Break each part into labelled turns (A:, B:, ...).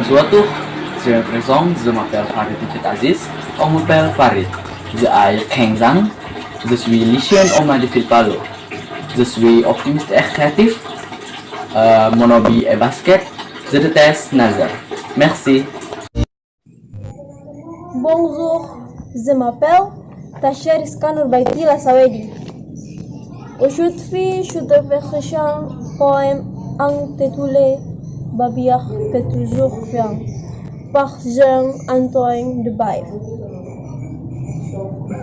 A: sesuatu. Je me présente, je m'appelle Farid Mufid Aziz, on m'appelle Farid. Je ai 15 ans, je suis lycéen au Madifil Palo. Je suis optimiste et créatif. Mon hobby est basket. Je déteste nager. Merci.
B: Bonjour, je m'appelle Tasher Iskanur Baitila Sawedi. Aujourd'hui, je te fais un poème intitulé Babiak que toujours vient par Jean-Antoine de Baïf.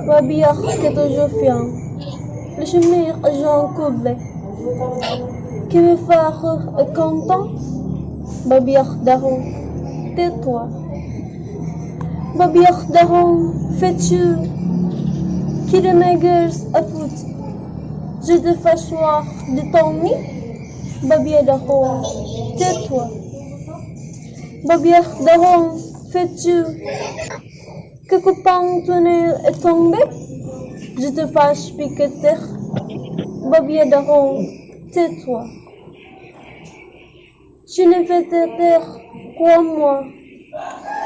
B: Babiak que toujours vient, le chemin Jean Courbet, qui me fait content. Babiak daron, tais-toi. Babiak daron, fais-tu qui de mes gueules à foot. Je te fais soir de ton nid. Babiak daron, tais-toi. Babiak daron, fais-tu que coupant tunnel est tombé. Je te fâche piqueter. Babiak daron, tais-toi. Je ne vais te taire, crois-moi.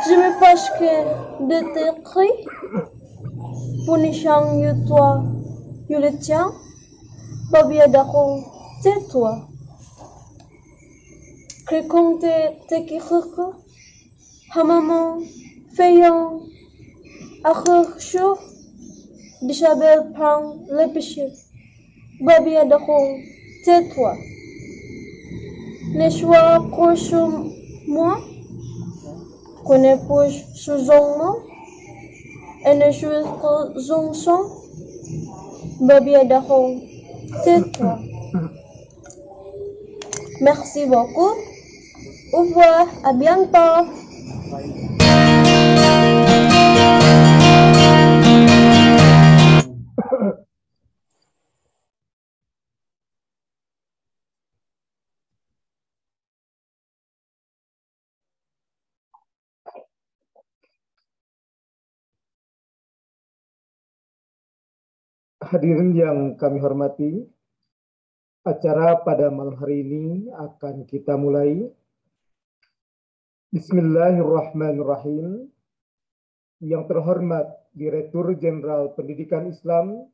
B: Je me fâche que de tes cris. Punissant toi, je le tiens. Babiak daron, tais-toi. Que compte te kirke, hamaman, fayant, akhir de chabel prend le péché. Babiak daron, tais-toi. Ne sois proche moi, qu'on est proche sous moi, et ne sois pas son. Babiak daron, tais-toi. Merci beaucoup. Au revoir, à bientôt.
C: Hadirin yang kami hormati, acara pada malam hari ini akan kita mulai. Bismillahirrahmanirrahim. Yang terhormat Direktur Jenderal Pendidikan Islam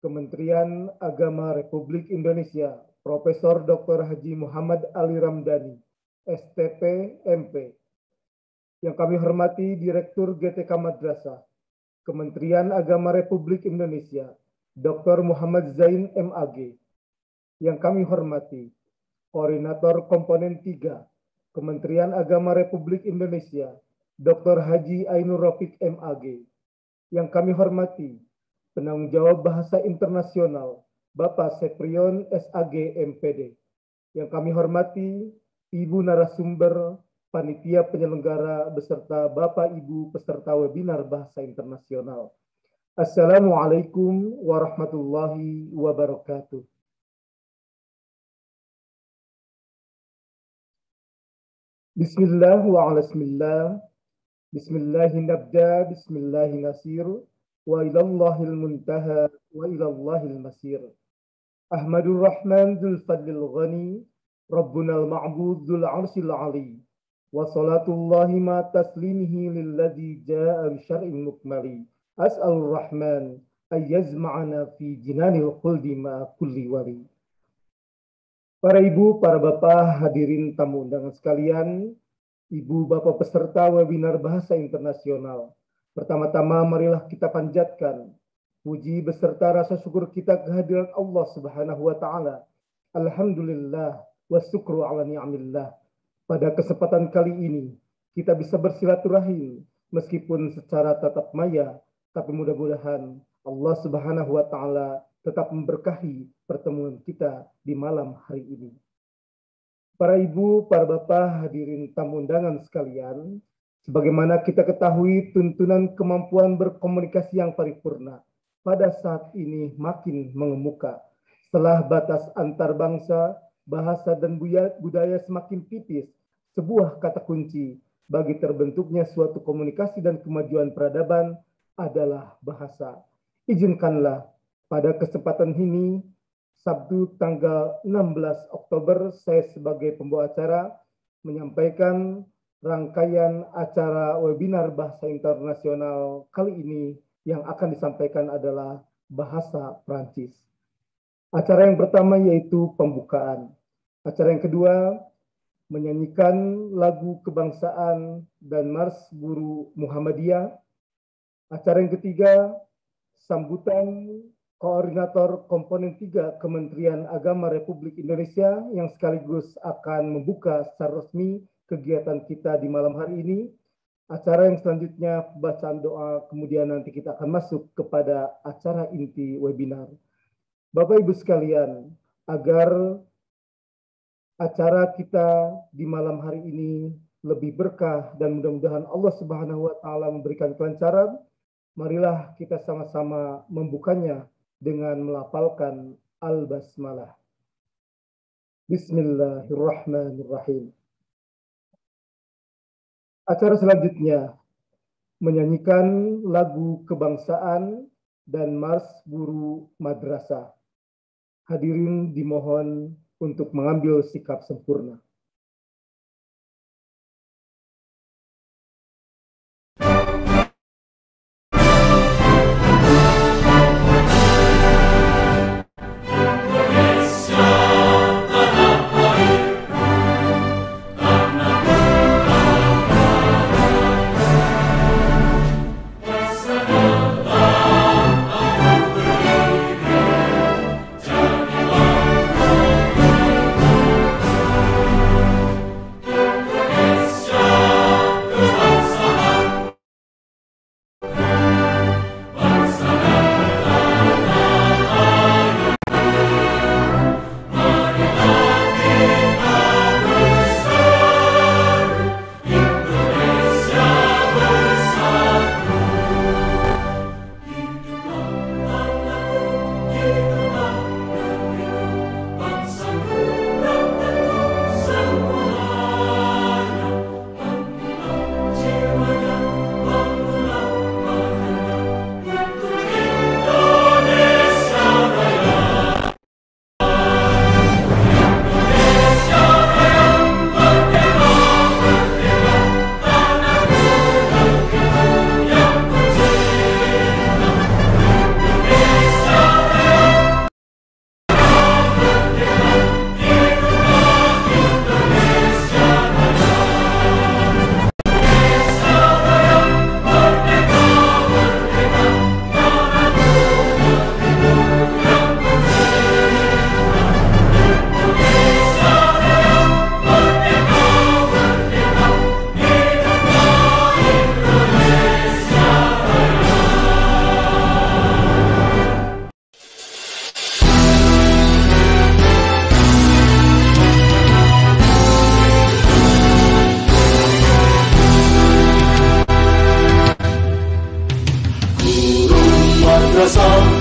C: Kementerian Agama Republik Indonesia, Profesor Dr. Haji Muhammad Ali Ramdhani, STP, MP. Yang kami hormati Direktur GTK Madrasah Kementerian Agama Republik Indonesia, Dr. Muhammad Zain MAG. Yang kami hormati Koordinator Komponen 3 Kementerian Agama Republik Indonesia, Dr. Haji Ainur Rafiq MAG. Yang kami hormati Penanggung Jawab Bahasa Internasional, Bapak Seprion SAG MPD. Yang kami hormati Ibu narasumber, Panitia Penyelenggara, beserta Bapak Ibu peserta webinar Bahasa Internasional. Assalamualaikum warahmatullahi wabarakatuh. Bismillah wa ala bismillah. Bismillahi nabda, bismillahi nasir, wa ilallahil muntaha, wa ilallahil masir. Ahmadur Rahman dzul fadlil ghani, Rabbunal ma'bud dzul arsil ali. Wa salatullahi ma taslimihi lilladzi jaa'a bi syar'in mukmali. As'alur Rahman ayyazma'ana fi jinanil khuldi ma'a kulli wali. Para ibu, para bapak, hadirin tamu undangan sekalian, ibu bapak peserta webinar Bahasa Internasional. Pertama-tama marilah kita panjatkan puji beserta rasa syukur kita kehadiran Allah Subhanahu wa taala. Alhamdulillah wa syukru ala ni'amillah. Pada kesempatan kali ini kita bisa bersilaturahim meskipun secara tatap maya, tapi mudah-mudahan Allah Subhanahu wa taala tetap memberkahi pertemuan kita di malam hari ini. Para ibu, para bapak, hadirin tamu undangan sekalian, sebagaimana kita ketahui tuntunan kemampuan berkomunikasi yang paripurna pada saat ini makin mengemuka. Setelah batas antar bangsa, bahasa dan budaya semakin tipis, sebuah kata kunci bagi terbentuknya suatu komunikasi dan kemajuan peradaban adalah bahasa. Izinkanlah pada kesempatan ini, Sabtu tanggal 16 Oktober, saya sebagai pembawa acara menyampaikan rangkaian acara webinar bahasa internasional kali ini yang akan disampaikan adalah bahasa Prancis. Acara yang pertama yaitu pembukaan. Acara yang kedua menyanyikan lagu kebangsaan dan Mars Guru Muhammadiyah. Acara yang ketiga sambutan Koordinator Komponen 3 Kementerian Agama Republik Indonesia yang sekaligus akan membuka secara resmi kegiatan kita di malam hari ini. Acara yang selanjutnya bacaan doa, kemudian nanti kita akan masuk kepada acara inti webinar. Bapak Ibu sekalian, agar acara kita di malam hari ini lebih berkah dan mudah-mudahan Allah Subhanahu wa taala memberikan kelancaran, marilah kita sama-sama membukanya dengan melafalkan Al-Basmalah. Bismillahirrahmanirrahim. Acara selanjutnya menyanyikan lagu kebangsaan dan Mars Guru Madrasah. Hadirin dimohon untuk mengambil sikap sempurna.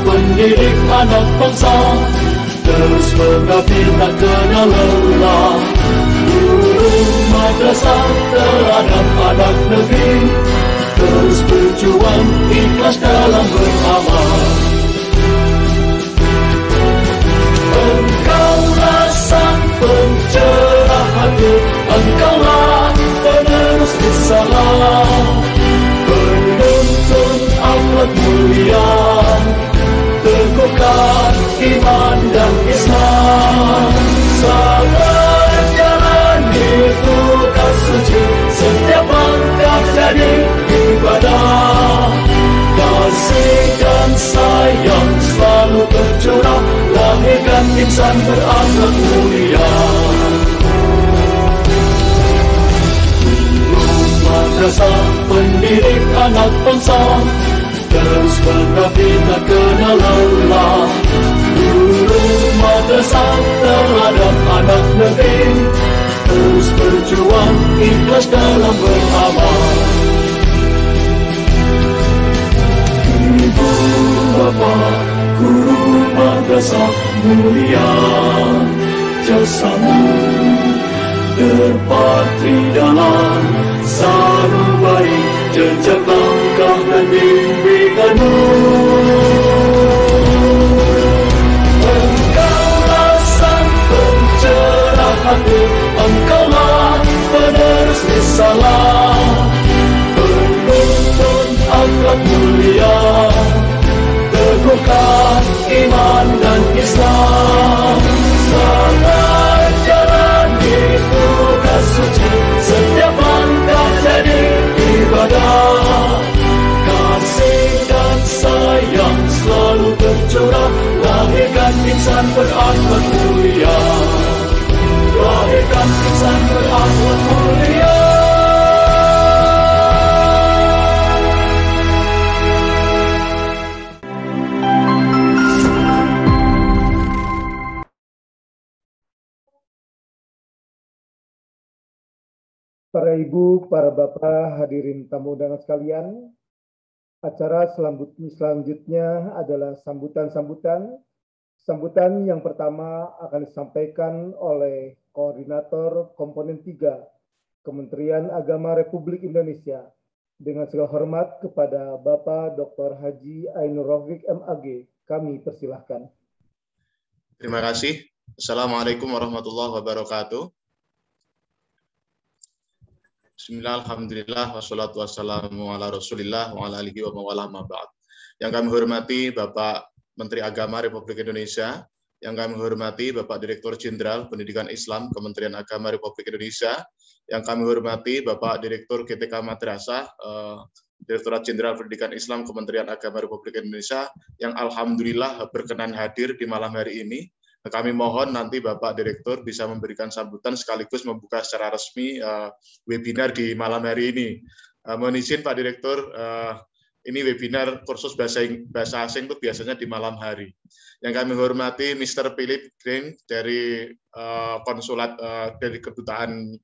D: Pendidik anak bangsa, terus mengabdi tak kenal lelah. Guru madrasah terhadap anak negeri, terus berjuang ikhlas dalam beramal. Engkaulah sang pencerah hati, engkaulah penerus risalah, penuntun akhlak mulia, teguhkan iman dan Islam. Sabar jalani tugas suci, setiap langkah jadi ibadah. Kasih dan sayang selalu tercurah, lahirkan insan berakhlak mulia. Guru madrasah pendidik anak bangsa, terus mengabdi tak kenal lelah. Guru madrasah terhadap anak negeri, terus berjuang ikhlas dalam beramal. Ibu bapa guru madrasah mulia, jasamu terpatri dalam sarung baik jejak langkah dan bimbinganmu. Engkaulah sang pencerah hati, engkaulah penerus risalah, menyatukan iman dan Islam. Selamat jalan di tugas suci, setiap langkah jadi ibadah. Kasih dan sayang selalu tercurah, lahirkan insan berakhlak mulia. Lahirkan insan berakhlak mulia.
C: Para ibu, para bapak, hadirin tamu undangan sekalian, acara selanjutnya adalah sambutan-sambutan. Sambutan yang pertama akan disampaikan oleh Koordinator Komponen 3 Kementerian Agama Republik Indonesia. Dengan segala hormat kepada Bapak Dr. Haji Ainur Rafiq MAG, kami persilahkan.
E: Terima kasih. Assalamualaikum warahmatullahi wabarakatuh. Bismillah, alhamdulillah, wassalatu wassalamu ala rasulillah wa ala alihi wa mawalah ma'ba'd. Yang kami hormati Bapak Menteri Agama Republik Indonesia, yang kami hormati Bapak Direktur Jenderal Pendidikan Islam Kementerian Agama Republik Indonesia, yang kami hormati Bapak Direktur GTK Madrasah, Direktorat Jenderal Pendidikan Islam Kementerian Agama Republik Indonesia, yang alhamdulillah berkenan hadir di malam hari ini. Kami mohon nanti Bapak Direktur bisa memberikan sambutan sekaligus membuka secara resmi webinar di malam hari ini. Mohon izin Pak Direktur, ini webinar kursus bahasa asing itu biasanya di malam hari. Yang kami hormati Mr. Philip Green dari konsulat dari kedutaan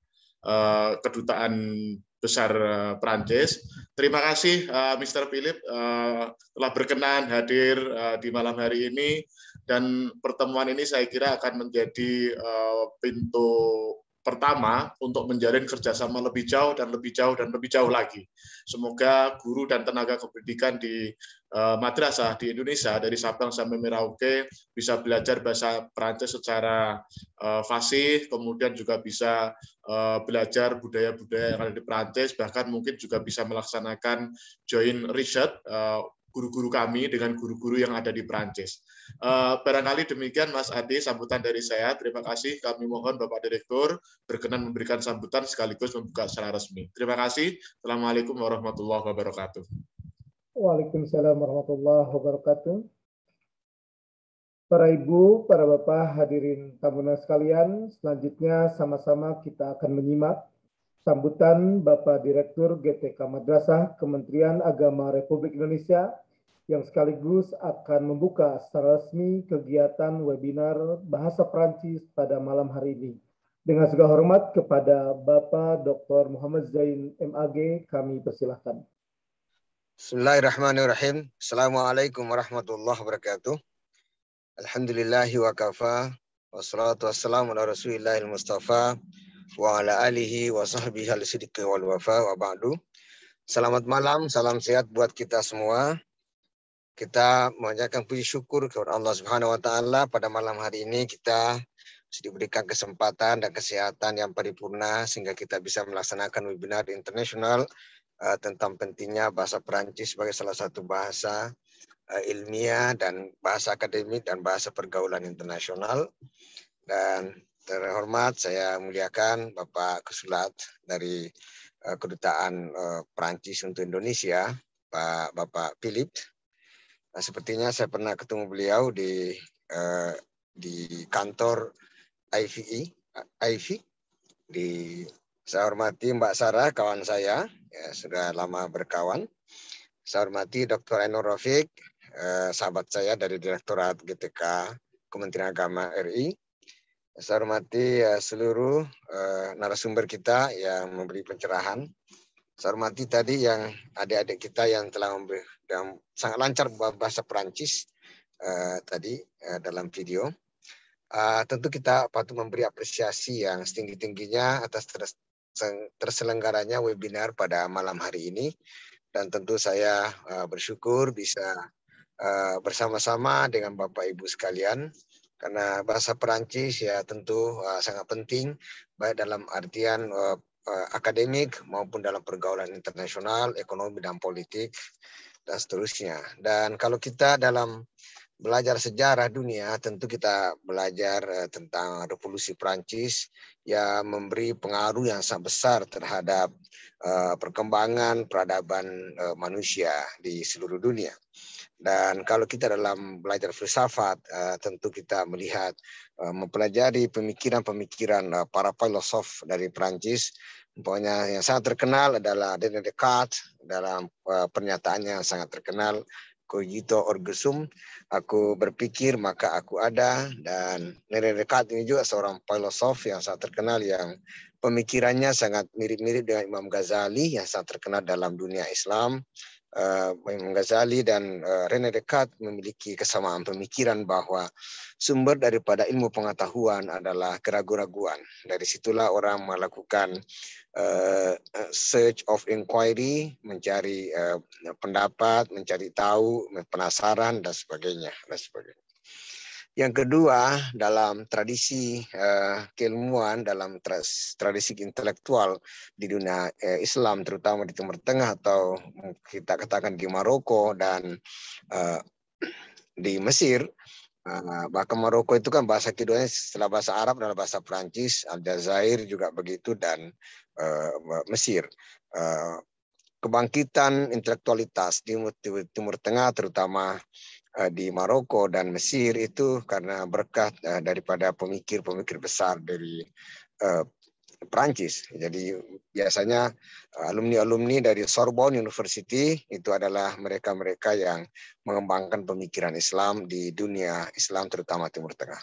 E: besar Prancis. Terima kasih Mr. Philip telah berkenan hadir di malam hari ini, dan pertemuan ini saya kira akan menjadi pintu pertama untuk menjalin kerjasama lebih jauh dan lebih jauh dan lebih jauh lagi. Semoga guru dan tenaga kependidikan di madrasah di Indonesia dari Sabang sampai Merauke bisa belajar bahasa Perancis secara fasih, kemudian juga bisa belajar budaya-budaya yang ada di Perancis, bahkan mungkin juga bisa melaksanakan joint research guru-guru kami dengan guru-guru yang ada di Perancis. Barangkali demikian Mas Adi sambutan dari saya. Terima kasih. Kami mohon Bapak Direktur berkenan memberikan sambutan sekaligus membuka secara resmi. Terima kasih. Assalamualaikum warahmatullahi wabarakatuh.
C: Waalaikumsalam warahmatullahi wabarakatuh. Para ibu, para bapak, hadirin tamu undangan sekalian, selanjutnya sama-sama kita akan menyimak sambutan Bapak Direktur GTK Madrasah Kementerian Agama Republik Indonesia yang sekaligus akan membuka secara resmi kegiatan webinar Bahasa Perancis pada malam hari ini. Dengan segala hormat kepada Bapak Dr. Muhammad Zain MAG, kami persilahkan.
F: Bismillahirrahmanirrahim. Assalamualaikum warahmatullahi wabarakatuh. Alhamdulillahi wa kafa, wassalatu wassalamu ala rasulillahil mustafa wa ala alihi wa sahbihi al-siddiqi wal wafa wa ba'du. Selamat malam, salam sehat buat kita semua. Kita mengucapkan puji syukur kepada Allah Subhanahu wa taala pada malam hari ini kita diberikan kesempatan dan kesehatan yang paripurna sehingga kita bisa melaksanakan webinar internasional tentang pentingnya bahasa Perancis sebagai salah satu bahasa ilmiah dan bahasa akademik dan bahasa pergaulan internasional. Dan terhormat saya muliakan Bapak Konsulat dari Kedutaan Perancis untuk Indonesia, Bapak Philip. Sepertinya saya pernah ketemu beliau di kantor IVI. Saya hormati Mbak Sarah, kawan saya, ya, sudah lama berkawan. Saya hormati Dr. Ainur Rafiq, sahabat saya dari Direktorat GTK Kementerian Agama RI. Saya hormati seluruh narasumber kita yang memberi pencerahan. Saya hormati tadi yang adik-adik kita yang telah yang sangat lancar bahasa Perancis tadi dalam video. Tentu kita patut memberi apresiasi yang setinggi-tingginya atas terselenggaranya webinar pada malam hari ini. Dan tentu saya bersyukur bisa bersama-sama dengan Bapak Ibu sekalian, karena bahasa Perancis ya tentu sangat penting baik dalam artian akademik maupun dalam pergaulan internasional, ekonomi dan politik. dan seterusnya. Dan kalau kita dalam belajar sejarah dunia, tentu kita belajar tentang Revolusi Prancis yang memberi pengaruh yang sangat besar terhadap perkembangan peradaban manusia di seluruh dunia. Dan kalau kita dalam belajar filsafat, tentu kita melihat mempelajari pemikiran-pemikiran para filosof dari Prancis. Pokoknya yang sangat terkenal adalah René Descartes dalam pernyataannya yang sangat terkenal, cogito ergo sum, aku berpikir maka aku ada. Dan René Descartes ini juga seorang filosof yang sangat terkenal yang pemikirannya sangat mirip-mirip dengan Imam Ghazali yang sangat terkenal dalam dunia Islam. Imam Ghazali dan René Descartes memiliki kesamaan pemikiran bahwa sumber daripada ilmu pengetahuan adalah keraguan-raguan. Dari situlah orang melakukan search of inquiry, mencari pendapat, mencari tahu, penasaran dan sebagainya. Yang kedua, dalam tradisi keilmuan, dalam tradisi intelektual di dunia Islam, terutama di Timur Tengah atau kita katakan di Maroko dan di Mesir, bahkan Maroko itu kan bahasa keduanya setelah bahasa Arab adalah bahasa Prancis, Aljazair juga begitu, dan Mesir. Kebangkitan intelektualitas di Timur Tengah, terutama di Maroko dan Mesir, itu karena berkat daripada pemikir-pemikir besar dari Prancis. Jadi biasanya alumni-alumni dari Sorbonne University itu adalah mereka-mereka yang mengembangkan pemikiran Islam di dunia Islam, terutama Timur Tengah.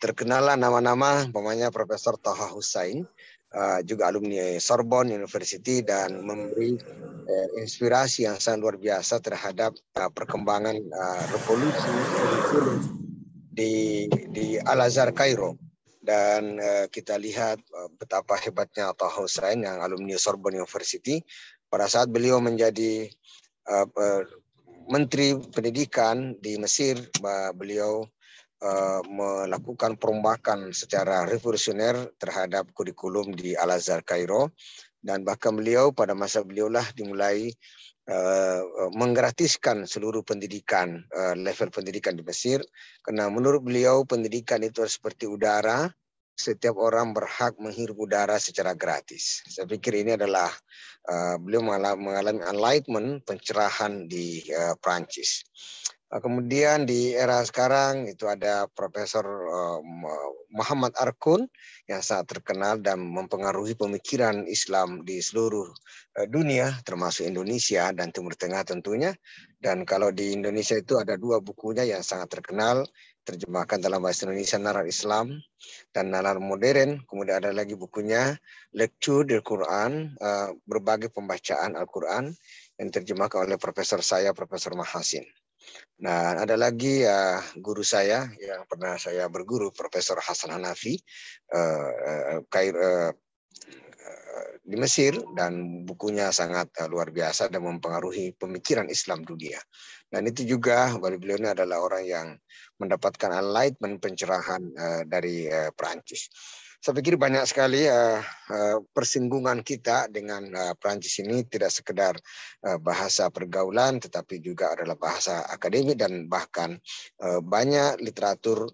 F: Terkenallah nama-nama, umpamanya Profesor Taha Hussein, juga alumni Sorbonne University, dan memberi inspirasi yang sangat luar biasa terhadap perkembangan revolusi di Al-Azhar Kairo. Dan kita lihat betapa hebatnya Taha Hussein yang alumni Sorbonne University pada saat beliau menjadi Menteri Pendidikan di Mesir. Beliau melakukan perombakan secara revolusioner terhadap kurikulum di Al-Azhar Kairo, dan bahkan beliau pada masa beliaulah dimulai menggratiskan seluruh pendidikan, level pendidikan di Mesir, karena menurut beliau pendidikan itu seperti udara, setiap orang berhak menghirup udara secara gratis. Saya pikir ini adalah beliau mengalami enlightenment, pencerahan di Prancis. Kemudian di era sekarang itu ada Profesor Muhammad Arkun yang sangat terkenal dan mempengaruhi pemikiran Islam di seluruh dunia, termasuk Indonesia dan Timur Tengah tentunya. Dan kalau di Indonesia itu ada dua bukunya yang sangat terkenal, terjemahkan dalam bahasa Indonesia, Nalar Islam dan Nalar Modern. Kemudian ada lagi bukunya Lecture del Quran, berbagai pembacaan Al-Quran, yang terjemahkan oleh profesor saya, Profesor Mahasin. Nah, ada lagi guru saya yang pernah saya berguru, Profesor Hasan Hanafi di Mesir, dan bukunya sangat luar biasa dan mempengaruhi pemikiran Islam dunia. Dan itu juga beliau ini adalah orang yang mendapatkan enlightenment, pencerahan dari Perancis. Saya pikir banyak sekali persinggungan kita dengan Perancis ini tidak sekedar bahasa pergaulan, tetapi juga adalah bahasa akademik, dan bahkan banyak literatur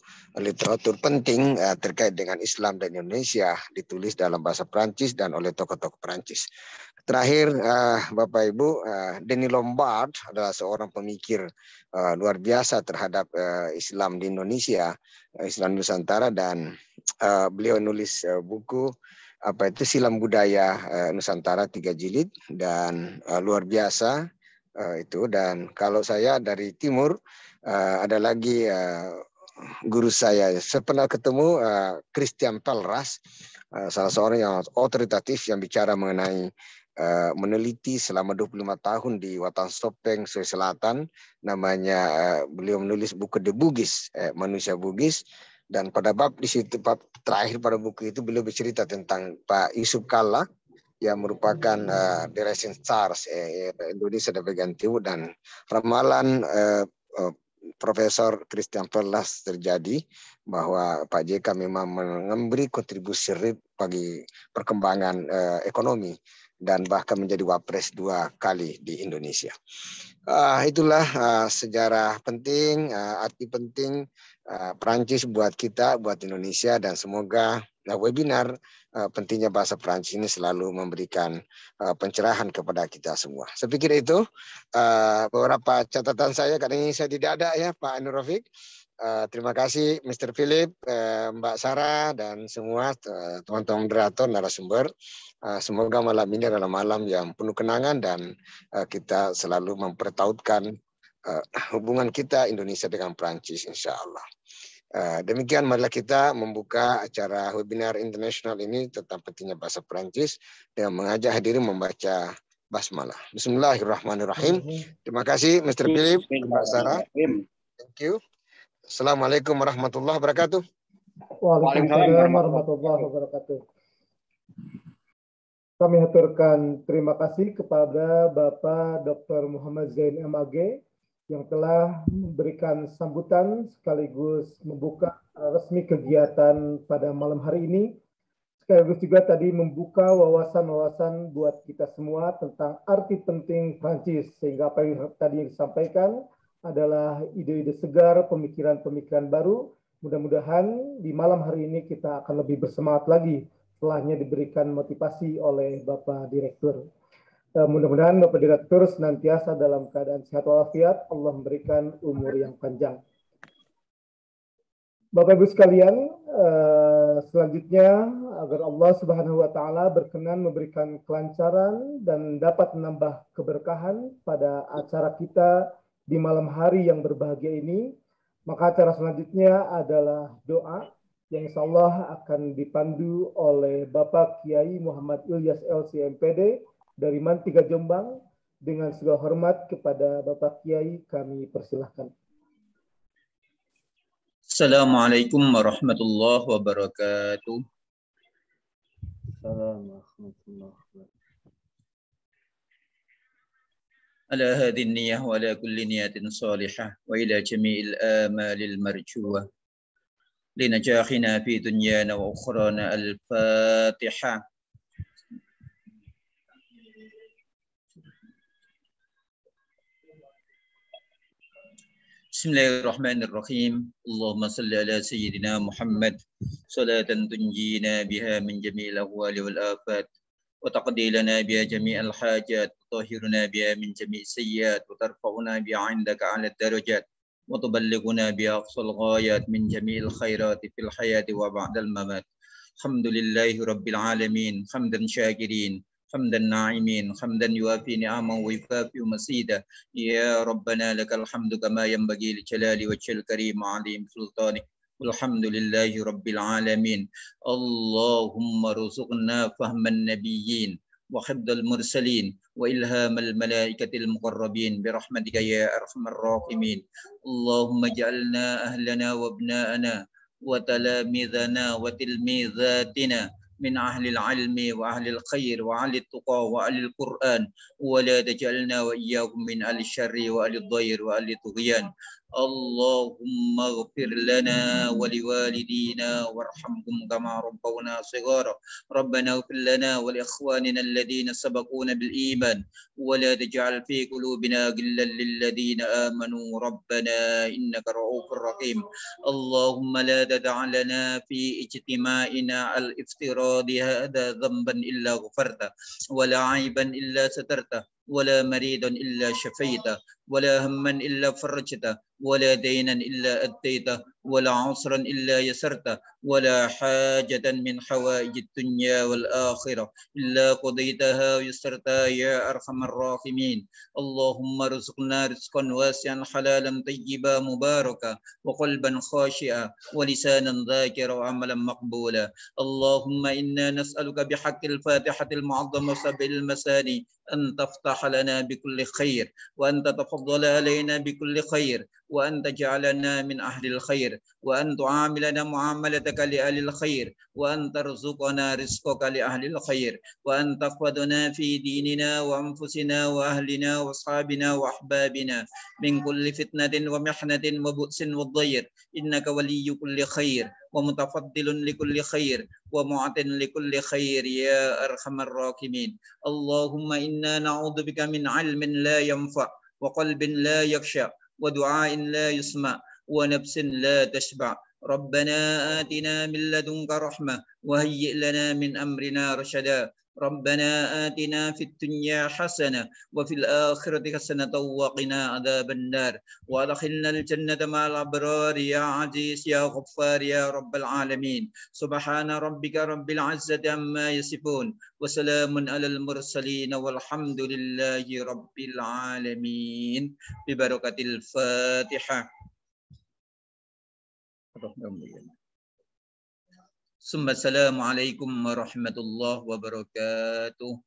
F: penting terkait dengan Islam dan Indonesia ditulis dalam bahasa Perancis dan oleh tokoh-tokoh Perancis. Terakhir, Bapak Ibu, Denis Lombard adalah seorang pemikir luar biasa terhadap Islam di Indonesia, Islam Nusantara, dan beliau nulis buku Silam Budaya Nusantara 3 jilid, dan luar biasa itu. Dan kalau saya dari timur, ada lagi guru saya pernah ketemu, Christian Pelras, salah seorang yang otoritatif yang bicara mengenai meneliti selama 25 tahun di Watan Sopeng, Sulawesi Selatan. Namanya beliau menulis buku The Bugis, Manusia Bugis. Dan pada bab di situ, bab terakhir pada buku itu, beliau bercerita tentang Pak Yusuf Kalla yang merupakan the rising stars Indonesia dan bagian timur, dan ramalan Profesor Christian Pellas terjadi bahwa Pak JK memang memberi kontribusi bagi perkembangan ekonomi dan bahkan menjadi wapres 2 kali di Indonesia. Itulah sejarah penting, arti penting Perancis buat kita, buat Indonesia, dan semoga webinar pentingnya bahasa Perancis ini selalu memberikan pencerahan kepada kita semua. Saya pikir itu beberapa catatan saya, karena ini saya tidak ada ya Pak Ainur Rafiq. Terima kasih Mr. Philip, Mbak Sarah, dan semua teman-teman moderator, narasumber. Semoga malam ini adalah malam yang penuh kenangan dan kita selalu mempertautkan hubungan kita Indonesia dengan Perancis, insya Allah. Demikian marilah kita membuka acara webinar internasional ini tentang pentingnya bahasa Perancis dengan mengajak hadirin membaca basmalah. Bismillahirrahmanirrahim. Terima kasih Mr. Philip, Mbak Sarah. Thank you. Assalamualaikum warahmatullahi wabarakatuh.
C: Waalaikumsalam warahmatullahi wabarakatuh. Kami haturkan terima kasih kepada Bapak Dr. Muhammad Zain MAG yang telah memberikan sambutan sekaligus membuka resmi kegiatan pada malam hari ini. Sekaligus juga tadi membuka wawasan-wawasan buat kita semua tentang arti penting Prancis, sehingga apa yang tadi yang disampaikan adalah ide-ide segar, pemikiran-pemikiran baru. Mudah-mudahan di malam hari ini kita akan lebih bersemangat lagi setelahnya diberikan motivasi oleh Bapak Direktur. Mudah-mudahan Bapak Direktur senantiasa dalam keadaan sehat walafiat, Allah memberikan umur yang panjang. Bapak Ibu sekalian, selanjutnya agar Allah Subhanahu wa Ta'ala berkenan memberikan kelancaran dan dapat menambah keberkahan pada acara kita di malam hari yang berbahagia ini, maka acara selanjutnya adalah doa yang insya Allah akan dipandu oleh Bapak Kiai Muhammad Ilyas LC MPD dari Mantiga Jombang. Dengan segala hormat kepada Bapak Kiai kami persilahkan.
G: Assalamualaikum warahmatullahi wabarakatuh.
A: Assalamualaikum warahmatullahi wabarakatuh.
G: على هذه النية وعلى كل نية صالحة وإلى جميع الآمال المرجوة لنجاحنا في دنيانا وأخرانا. الفاتحة. بسم الله الرحمن الرحيم. اللهم صل على سيدنا محمد صلاة تنجينا بها من جميع الأهوال والآفات وتقضي لنا بها جميع الحاجات وتطهرنا بها من جميع السيئات وترفعنا بها عندك على الدرجات وتبلغنا بها أقصى الغايات من جميع الخيرات في الحياة وبعد الممات. الحمد لله رب العالمين حمدا شاكرين حمدا ناعمين حمدا يوافي نعمه ويكافئ مزيدا. يا ربنا لك الحمد كما ينبغي لجلال وجه الكريم وعظيم سلطانك. الحمد لله رب العالمين. اللهم ارزقنا فهم النبيين وحفظ المرسلين وإلهام الملائكة المقربين برحمتك يا أرحم الراحمين. اللهم اجعلنا أهلنا وابناءنا وتلاميذنا وتلميذاتنا من أهل العلم وأهل الخير وأهل التقى وأهل القرآن، ولا تجعلنا وإياكم من أهل الشر وأهل الضير وأهل الطغيان. اللهم اغفر لنا ولوالدينا وارحمهم كما ربونا صغارا. ربنا اغفر لنا ولإخواننا الذين سبقونا بالإيمان ولا تجعل في قلوبنا غلا للذين آمنوا ربنا إنك رؤوف رحيم. اللهم لا تدع لنا في اجتماعنا الافتراض هذا ذنبا إلا غفرته ولا عيبا إلا سترته ولا مريضا إلا شفيته ولا هما إلا فرجته ولا دينا إلا أديته ولا عسرا إلا يسرته ولا حاجة من حوائج الدنيا والآخرة إلا قضيتها ويسرتها يا أرحم الراحمين. اللهم ارزقنا رزقا واسعا حلالا طيبا مباركا وقلبا خاشعا ولسانا ذاكرا وعملا مقبولا. اللهم إنا نسألك بحق الفاتحة المعظمة وسبع المثاني أن تفتح لنا بكل خير وأن تتفضل علينا بكل خير وأن تجعلنا من أهل الخير وأن تعاملنا معاملتك لأهل الخير وأن ترزقنا رزقك لأهل الخير وأن تحفظنا في ديننا وأنفسنا وأهلنا وأصحابنا وأحبابنا من كل فتنة ومحنة وبؤس وضير إنك ولي كل خير ومتفضل لكل خير ومعطٍ لكل خير يا أرحم الراحمين. اللهم إنا نعوذ بك من علم لا ينفع وقلب لا يخشع ودعاء لا يسمع ونفس لا تشبع. ربنا آتنا من لدنك رحمة وهيئ لنا من أمرنا رشدا. ربنا آتنا في الدنيا حسنة وفي الآخرة حسنة وقنا عذاب النار وأدخلنا الجنة مع الأبرار يا عزيز يا غفار يا رب العالمين. سبحان ربك رب العزة عما يصفون وسلام على المرسلين والحمد لله رب العالمين ببركة الفاتحة. Assalamualaikum warahmatullahi wabarakatuh.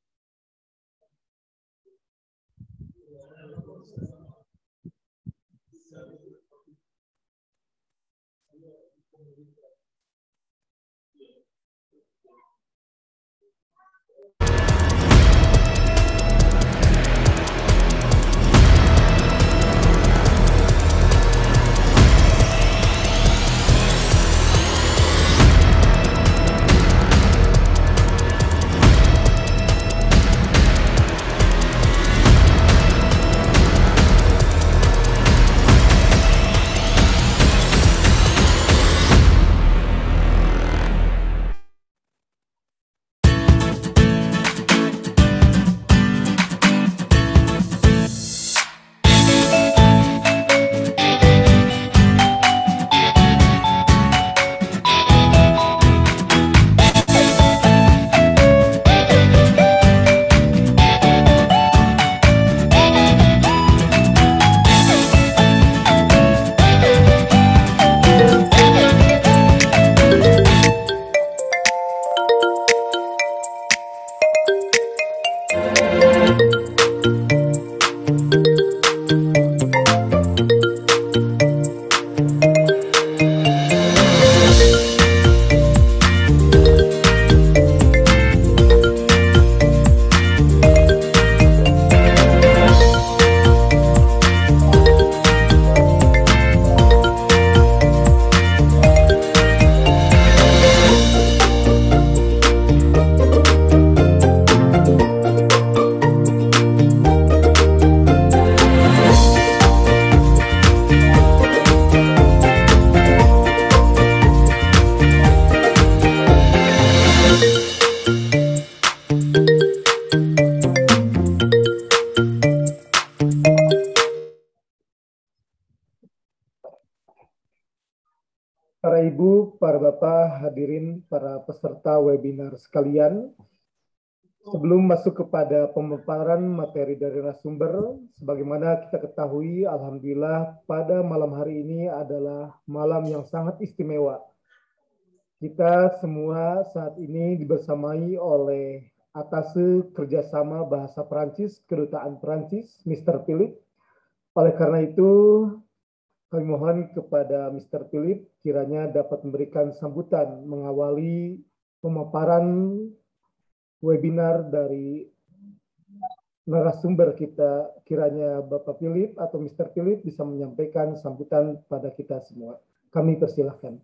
C: Para Ibu, para Bapak, hadirin para peserta webinar sekalian, sebelum masuk kepada pemaparan materi dari narasumber, sebagaimana kita ketahui, alhamdulillah pada malam hari ini adalah malam yang sangat istimewa. Kita semua saat ini dibersamai oleh Atase Kerjasama Bahasa Perancis, Kedutaan Perancis, Mr. Philip. Oleh karena itu, kami mohon kepada Mr. Philip kiranya dapat memberikan sambutan mengawali pemaparan webinar dari narasumber kita. Kiranya Bapak Philip atau Mr. Philip bisa menyampaikan sambutan pada kita semua. Kami persilahkan.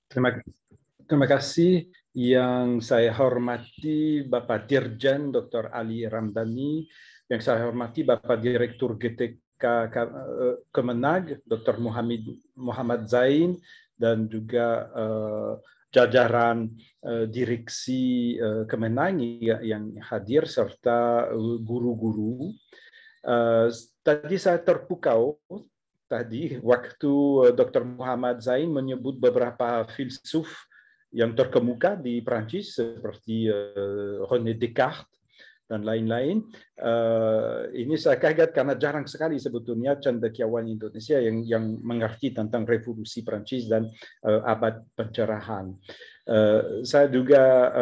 H: Terima kasih. Yang saya hormati Bapak Dirjen Dr. Ali Ramdhani, yang saya hormati Bapak Direktur GTK Kemenag, Dr. Muhammad Zain, dan juga jajaran direksi Kemenag yang hadir, serta guru-guru. Tadi saya terpukau, waktu Dr. Muhammad Zain menyebut beberapa filsuf yang terkemuka di Prancis, seperti René Descartes, dan lain-lain. Ini saya kaget karena jarang sekali sebetulnya cendekiawan Indonesia yang mengerti tentang revolusi Prancis dan abad pencerahan. Saya juga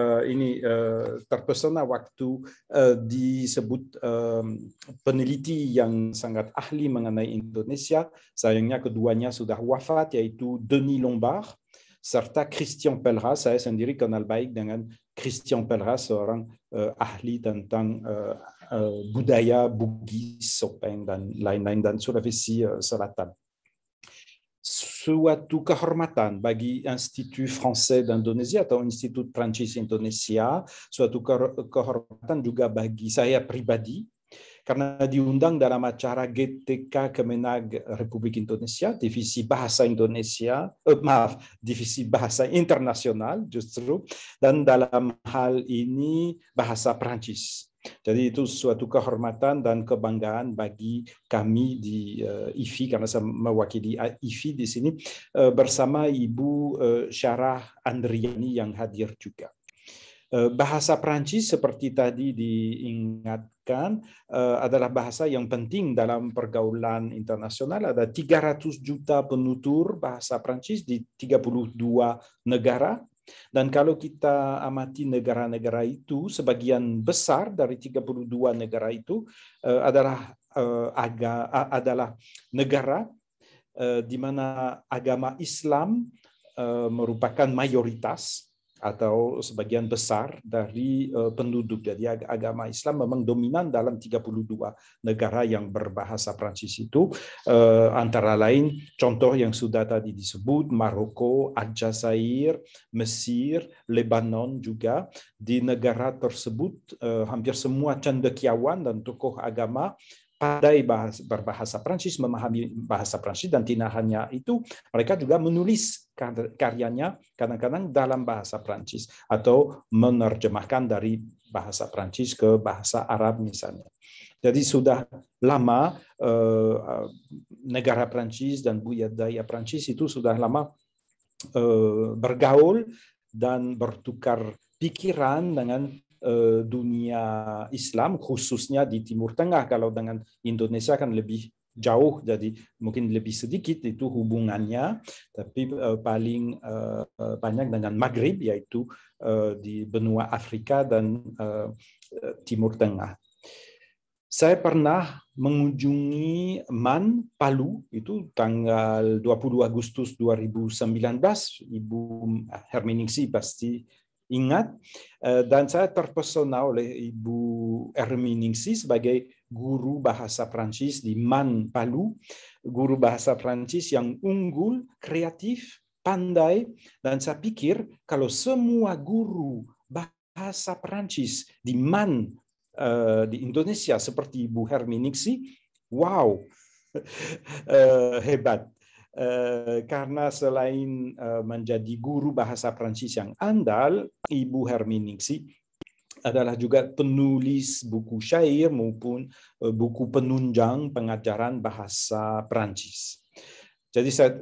H: terpesona waktu disebut peneliti yang sangat ahli mengenai Indonesia. Sayangnya keduanya sudah wafat, yaitu Denis Lombard serta Christian Pelleras. Saya sendiri kenal baik dengan Christian Pelleras, seorang ahli tentang budaya Bugis, Sopeng, dan lain-lain, dan Sulawesi Selatan. Suatu kehormatan bagi Institut Français d'Indonésie atau Institut Prancis Indonesia, suatu kehormatan juga bagi saya pribadi, karena diundang dalam acara GTK Kemenag Republik Indonesia, Divisi Bahasa Indonesia, Divisi Bahasa Internasional justru, dan dalam hal ini bahasa Prancis. Jadi itu suatu kehormatan dan kebanggaan bagi kami di IFI, karena saya mewakili IFI di sini bersama Ibu Syarah Andriani yang hadir juga. Bahasa Prancis seperti tadi diingatkan adalah bahasa yang penting dalam pergaulan internasional. Ada 300 juta penutur bahasa Prancis di 32 negara. Dan kalau kita amati negara-negara itu, sebagian besar dari 32 negara itu adalah negara di mana agama Islam merupakan mayoritas atau sebagian besar dari penduduk. Jadi agama Islam memang dominan dalam 32 negara yang berbahasa Prancis itu, antara lain contoh yang sudah tadi disebut, Maroko, Aljazair, Mesir, Lebanon juga. Di negara tersebut hampir semua cendekiawan dan tokoh agama pandai berbahasa Prancis, memahami bahasa Prancis, dan tidak hanya itu, mereka juga menulis karyanya kadang-kadang dalam bahasa Prancis atau menerjemahkan dari bahasa Prancis ke bahasa Arab misalnya. Jadi sudah lama negara Prancis dan budaya Prancis itu sudah lama bergaul dan bertukar pikiran dengan dunia Islam, khususnya di Timur Tengah. Kalau dengan Indonesia kan lebih jauh, jadi mungkin lebih sedikit itu hubungannya, tapi paling banyak dengan Maghrib, yaitu di benua Afrika dan Timur Tengah. Saya pernah mengunjungi MAN Palu itu tanggal 20 Agustus 2019. Ibu Herminingsi pasti ingat, dan saya terpesona oleh Ibu Herminingsi sebagai guru bahasa Prancis di MAN Palu, guru bahasa Prancis yang unggul, kreatif, pandai, dan saya pikir kalau semua guru bahasa Prancis di MAN di Indonesia seperti Ibu Herminingsi, wow, hebat. Karena selain menjadi guru bahasa Prancis yang andal, Ibu Herminingsi adalah juga penulis buku syair maupun buku penunjang pengajaran bahasa Prancis. Jadi saya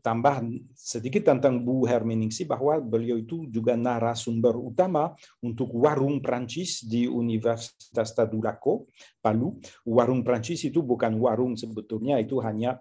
H: tambah sedikit tentang Bu Herminingsi bahwa beliau itu juga narasumber utama untuk warung Prancis di Universitas Tadulako, Palu. Warung Prancis itu bukan warung sebetulnya, itu hanya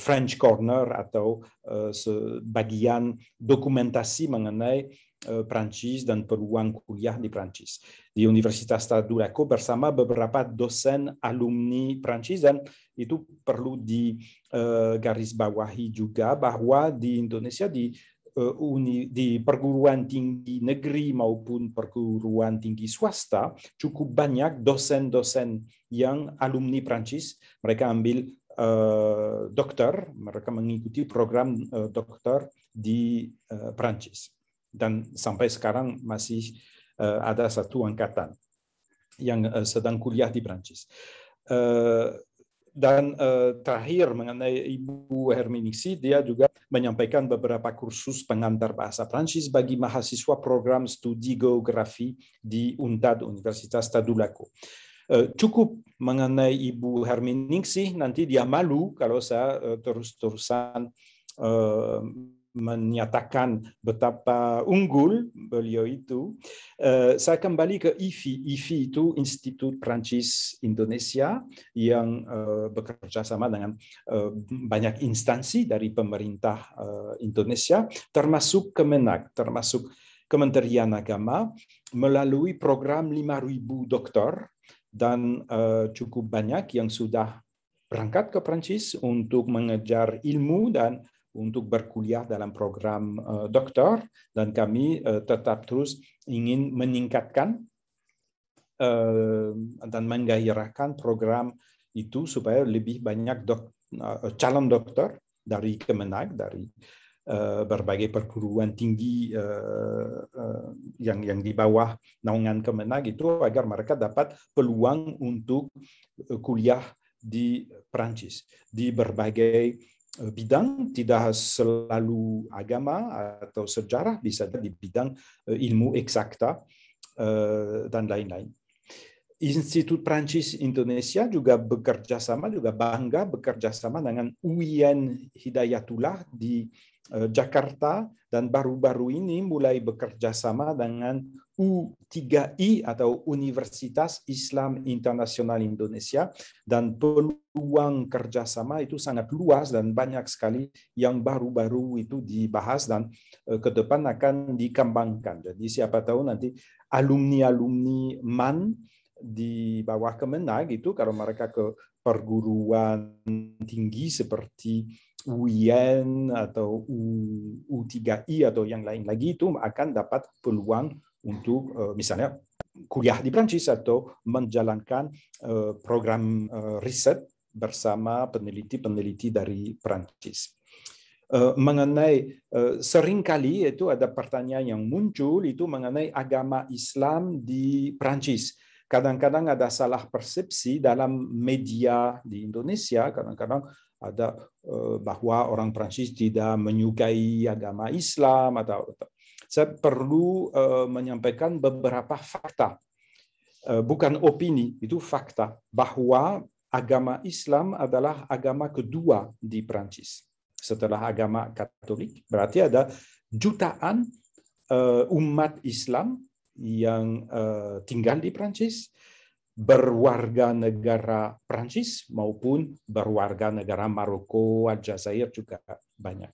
H: French Corner atau sebagian dokumentasi mengenai Prancis dan peluang kuliah di Prancis di Universitas Tadulako bersama beberapa dosen alumni Prancis. Dan itu perlu digarisbawahi juga bahwa di Indonesia di perguruan tinggi negeri maupun perguruan tinggi swasta cukup banyak dosen-dosen yang alumni Prancis. Mereka ambil dokter, mereka mengikuti program dokter di Prancis. Dan sampai sekarang masih ada satu angkatan yang sedang kuliah di Prancis. Dan terakhir mengenai Ibu Herminingsi, dia juga menyampaikan beberapa kursus pengantar bahasa Prancis bagi mahasiswa program studi geografi di UNTAD, Universitas Tadulako. Cukup mengenai Ibu Herminingsi, nanti dia malu kalau saya terus-terusan menyatakan betapa unggul beliau itu, saya kembali ke IFI. IFI itu Institut Prancis Indonesia yang bekerja sama dengan banyak instansi dari pemerintah Indonesia, termasuk Kemenak, termasuk Kementerian Agama, melalui program 5.000 dokter, dan cukup banyak yang sudah berangkat ke Prancis untuk mengejar ilmu dan untuk berkuliah dalam program dokter, dan kami tetap terus ingin meningkatkan dan menggairahkan program itu supaya lebih banyak calon dokter dari Kemenak, dari berbagai perguruan tinggi yang di bawah naungan Kemenak itu, agar mereka dapat peluang untuk kuliah di Prancis di berbagai bidang, tidak selalu agama atau sejarah, bisa di bidang ilmu eksakta dan lain-lain. Institut Prancis Indonesia juga bekerja sama, juga bangga bekerja sama dengan UIN Hidayatullah di Jakarta, dan baru-baru ini mulai bekerja sama dengan U3I atau Universitas Islam Internasional Indonesia, dan peluang kerjasama itu sangat luas dan banyak sekali yang baru-baru itu dibahas dan ke depan akan dikembangkan. Jadi siapa tahu nanti alumni-alumni MAN di bawah Kemenag itu, kalau mereka ke perguruan tinggi seperti UIN atau U3I atau yang lain lagi, itu akan dapat peluang untuk misalnya kuliah di Prancis atau menjalankan program riset bersama peneliti-peneliti dari Prancis. Mengenai seringkali itu ada pertanyaan yang muncul itu mengenai agama Islam di Prancis. Kadang-kadang ada salah persepsi dalam media di Indonesia, kadang-kadang ada bahwa orang Prancis tidak menyukai agama Islam, atau saya perlu menyampaikan beberapa fakta, bukan opini, itu fakta, bahwa agama Islam adalah agama kedua di Prancis setelah agama Katolik. Berarti ada jutaan umat Islam yang tinggal di Prancis, berwarga negara Prancis maupun berwarga negara Maroko, Aljazair juga banyak.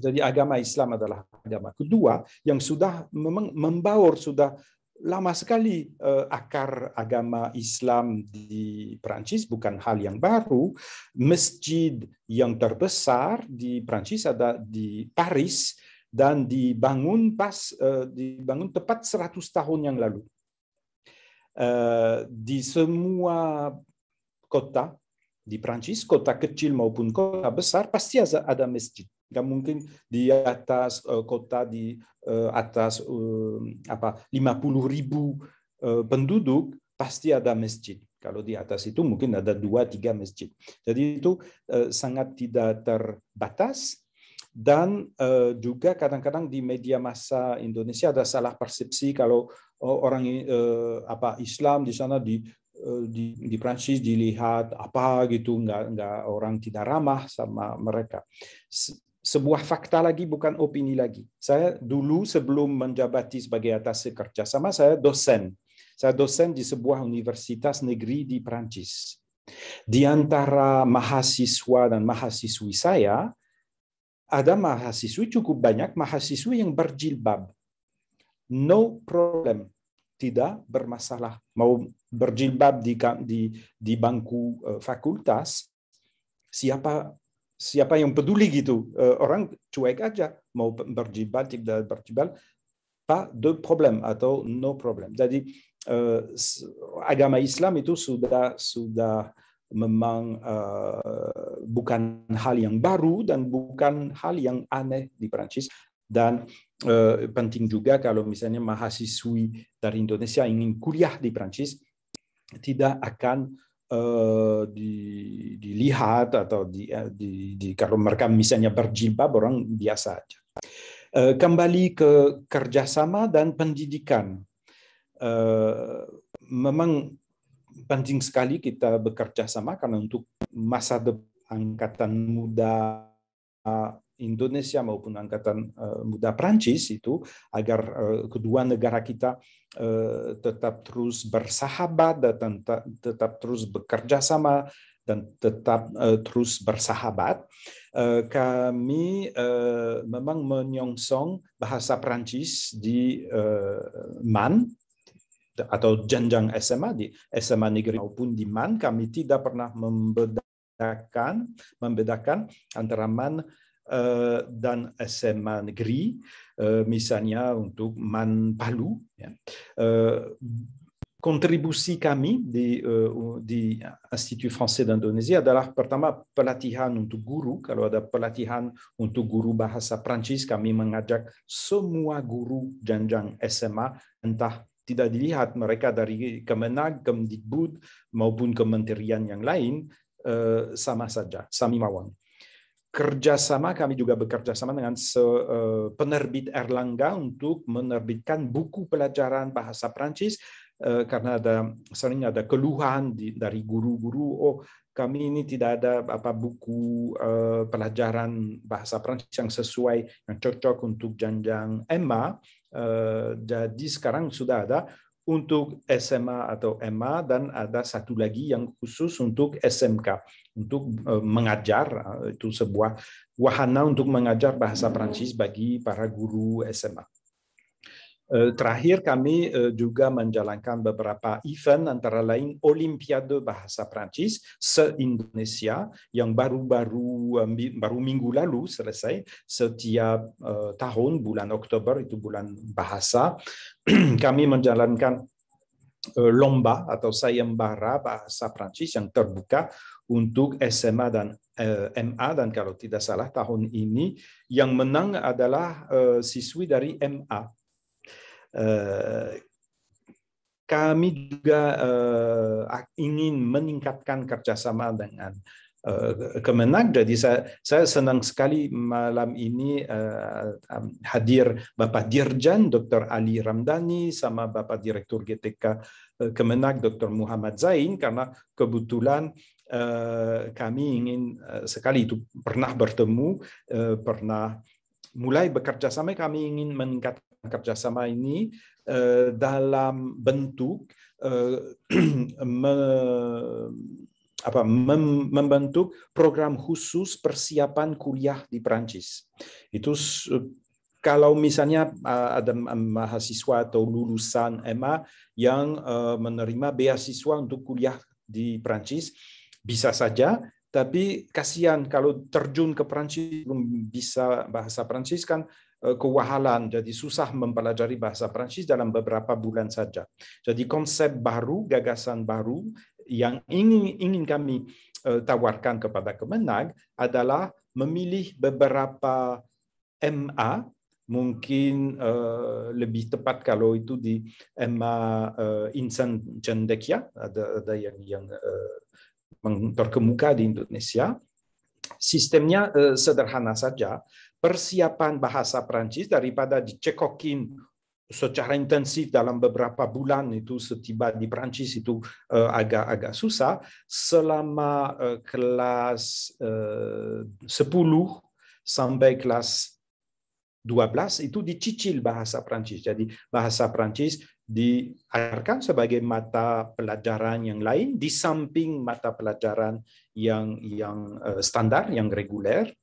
H: Jadi agama Islam adalah agama kedua yang sudah memang membaur, sudah lama sekali akar agama Islam di Prancis, bukan hal yang baru. Masjid yang terbesar di Prancis ada di Paris dan dibangun tepat 100 tahun yang lalu. Di semua kota di Prancis, kota kecil maupun kota besar, pasti ada masjid. Nggak mungkin di atas kota di atas 50.000 penduduk pasti ada masjid. Kalau di atas itu mungkin ada 2-3 masjid. Jadi itu sangat tidak terbatas. Dan juga kadang-kadang di media massa Indonesia ada salah persepsi kalau orang Islam di sana di Prancis dilihat apa gitu, nggak orang tidak ramah sama mereka. Sebuah fakta lagi, bukan opini lagi. Saya dulu sebelum menjabati sebagai atas kerjasama, saya dosen. Saya dosen di sebuah universitas negeri di Prancis. Di antara mahasiswa dan mahasiswi saya, ada mahasiswi, cukup banyak mahasiswi yang berjilbab. No problem, tidak bermasalah. Mau berjilbab di bangku fakultas, siapa yang peduli gitu? Orang cuek aja, mau berjilbab, tidak berjilbab, pas de problem atau no problem. Jadi agama Islam itu sudah memang bukan hal yang baru dan bukan hal yang aneh di Prancis. Dan penting juga kalau misalnya mahasiswi dari Indonesia ingin kuliah di Prancis, tidak akan dilihat atau kalau mereka misalnya berjilbab, orang biasa aja. Kembali ke kerjasama dan pendidikan. Memang penting sekali kita bekerja sama karena untuk masa depan angkatan muda Indonesia maupun Angkatan Muda Prancis itu agar kedua negara kita tetap terus bersahabat dan tetap terus bekerja sama dan tetap terus bersahabat. Kami memang menyongsong bahasa Prancis di MAN atau jenjang SMA, di SMA negeri maupun di MAN. Kami tidak pernah membedakan antara MAN dan SMA negeri, misalnya untuk MAN Palu. Kontribusi kami di Institut Français d'Indonésie adalah pertama pelatihan untuk guru. Kalau ada pelatihan untuk guru bahasa Prancis, kami mengajak semua guru jenjang SMA, entah tidak dilihat mereka dari Kemenag, Kemdikbud maupun kementerian yang lain, sama saja, sami mawon. Kerjasama, kami juga bekerja sama dengan penerbit Erlangga untuk menerbitkan buku pelajaran bahasa Prancis, karena sering ada keluhan dari guru-guru, oh kami ini tidak ada buku pelajaran bahasa Prancis yang sesuai, yang cocok untuk jenjang MA. Jadi sekarang sudah ada untuk SMA atau MA, dan ada satu lagi yang khusus untuk SMK, untuk mengajar. Itu sebuah wahana untuk mengajar bahasa Prancis bagi para guru SMA. Terakhir, kami juga menjalankan beberapa event, antara lain Olimpiade Bahasa Prancis se-Indonesia yang baru minggu lalu selesai. Setiap tahun bulan Oktober, itu bulan bahasa, kami menjalankan lomba atau sayembara bahasa Prancis yang terbuka untuk SMA dan MA, dan kalau tidak salah tahun ini yang menang adalah siswi dari MA. Kami juga ingin meningkatkan kerjasama dengan Kemenag. Jadi saya senang sekali malam ini hadir Bapak Dirjan Dr. Ali Ramdhani sama Bapak Direktur GTK Kemenag Dr. Muhammad Zain, karena kebetulan kami ingin sekali itu pernah bertemu, pernah mulai bekerja sama. Kami ingin meningkatkan kerjasama ini dalam bentuk membentuk program khusus persiapan kuliah di Prancis. Itu kalau misalnya ada mahasiswa atau lulusan MA yang menerima beasiswa untuk kuliah di Prancis, bisa saja. Tapi kasihan kalau terjun ke Prancis belum bisa bahasa Prancis, kan kewahalan, jadi susah mempelajari bahasa Prancis dalam beberapa bulan saja. Jadi konsep baru, gagasan baru yang ingin kami tawarkan kepada Kemenag adalah memilih beberapa MA, mungkin lebih tepat kalau itu di MA Insan Cendekia, ada yang terkemuka di Indonesia. Sistemnya sederhana saja. Persiapan bahasa Prancis daripada dicekokin secara intensif dalam beberapa bulan, itu setiba di Prancis itu agak susah. Selama kelas 10 sampai kelas 12 itu dicicil bahasa Prancis. Jadi bahasa Prancis diajarkan sebagai mata pelajaran yang lain di samping mata pelajaran yang standar, yang reguler,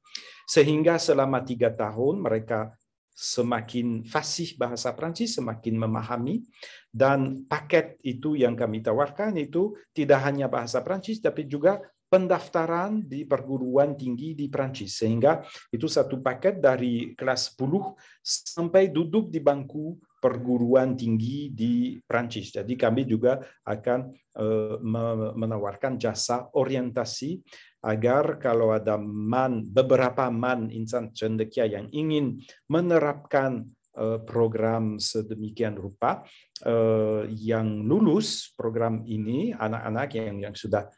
H: sehingga selama 3 tahun mereka semakin fasih bahasa Prancis, semakin memahami. Dan paket itu yang kami tawarkan itu tidak hanya bahasa Prancis, tapi juga pendaftaran di perguruan tinggi di Prancis, sehingga itu satu paket dari kelas 10 sampai duduk di bangku perguruan tinggi di Prancis. Jadi kami juga akan menawarkan jasa orientasi agar kalau ada beberapa insan cendekia yang ingin menerapkan program sedemikian rupa, yang lulus program ini, anak-anak yang sudah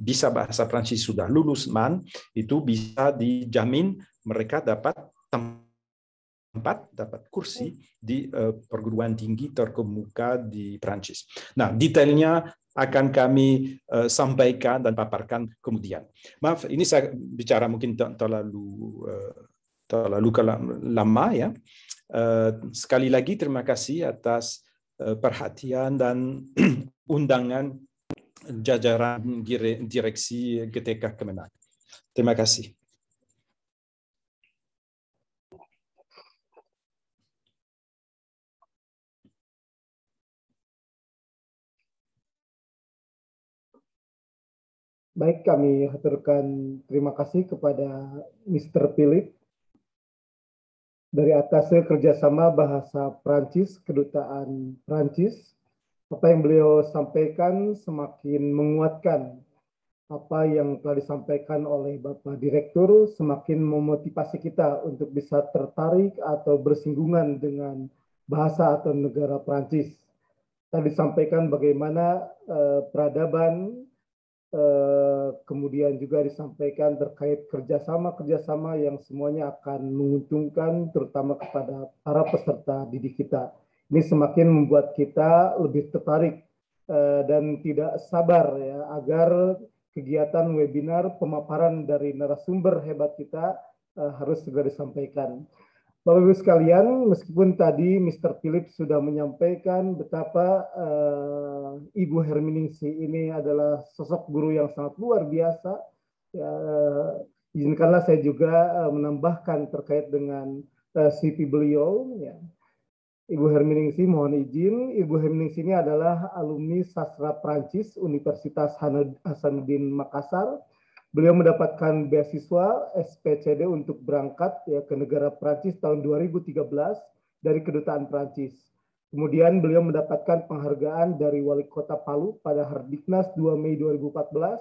H: bisa bahasa Prancis, sudah lulus MAN, itu bisa dijamin mereka dapat tempat, dapat kursi di perguruan tinggi terkemuka di Prancis. Nah, detailnya akan kami sampaikan dan paparkan kemudian. Maaf, ini saya bicara mungkin terlalu Lalu lama ya. Sekali lagi terima kasih atas perhatian dan undangan jajaran direksi GTK Kemenag. Terima kasih.
C: Baik, kami haturkan terima kasih kepada Mr. Philip dari atas kerjasama bahasa Prancis, Kedutaan Prancis. Apa yang beliau sampaikan semakin menguatkan apa yang telah disampaikan oleh Bapak Direktur, semakin memotivasi kita untuk bisa tertarik atau bersinggungan dengan bahasa atau negara Prancis. Tadi disampaikan bagaimana peradaban, kemudian juga disampaikan terkait kerjasama yang semuanya akan menguntungkan terutama kepada para peserta didik kita. Ini semakin membuat kita lebih tertarik dan tidak sabar ya agar kegiatan webinar pemaparan dari narasumber hebat kita harus segera disampaikan. Bapak Ibu sekalian, meskipun tadi Mr. Philip sudah menyampaikan betapa Ibu Herminingsi ini adalah sosok guru yang sangat luar biasa, ya, izinkanlah saya juga menambahkan terkait dengan CV beliau. Ya. Ibu Herminingsi mohon izin, Ibu Herminingsi ini adalah alumni sastra Prancis Universitas Hasanuddin Makassar. Beliau mendapatkan beasiswa SPCD untuk berangkat ya ke negara Prancis tahun 2013 dari Kedutaan Prancis. Kemudian beliau mendapatkan penghargaan dari Wali Kota Palu pada Hardiknas 2 Mei 2014.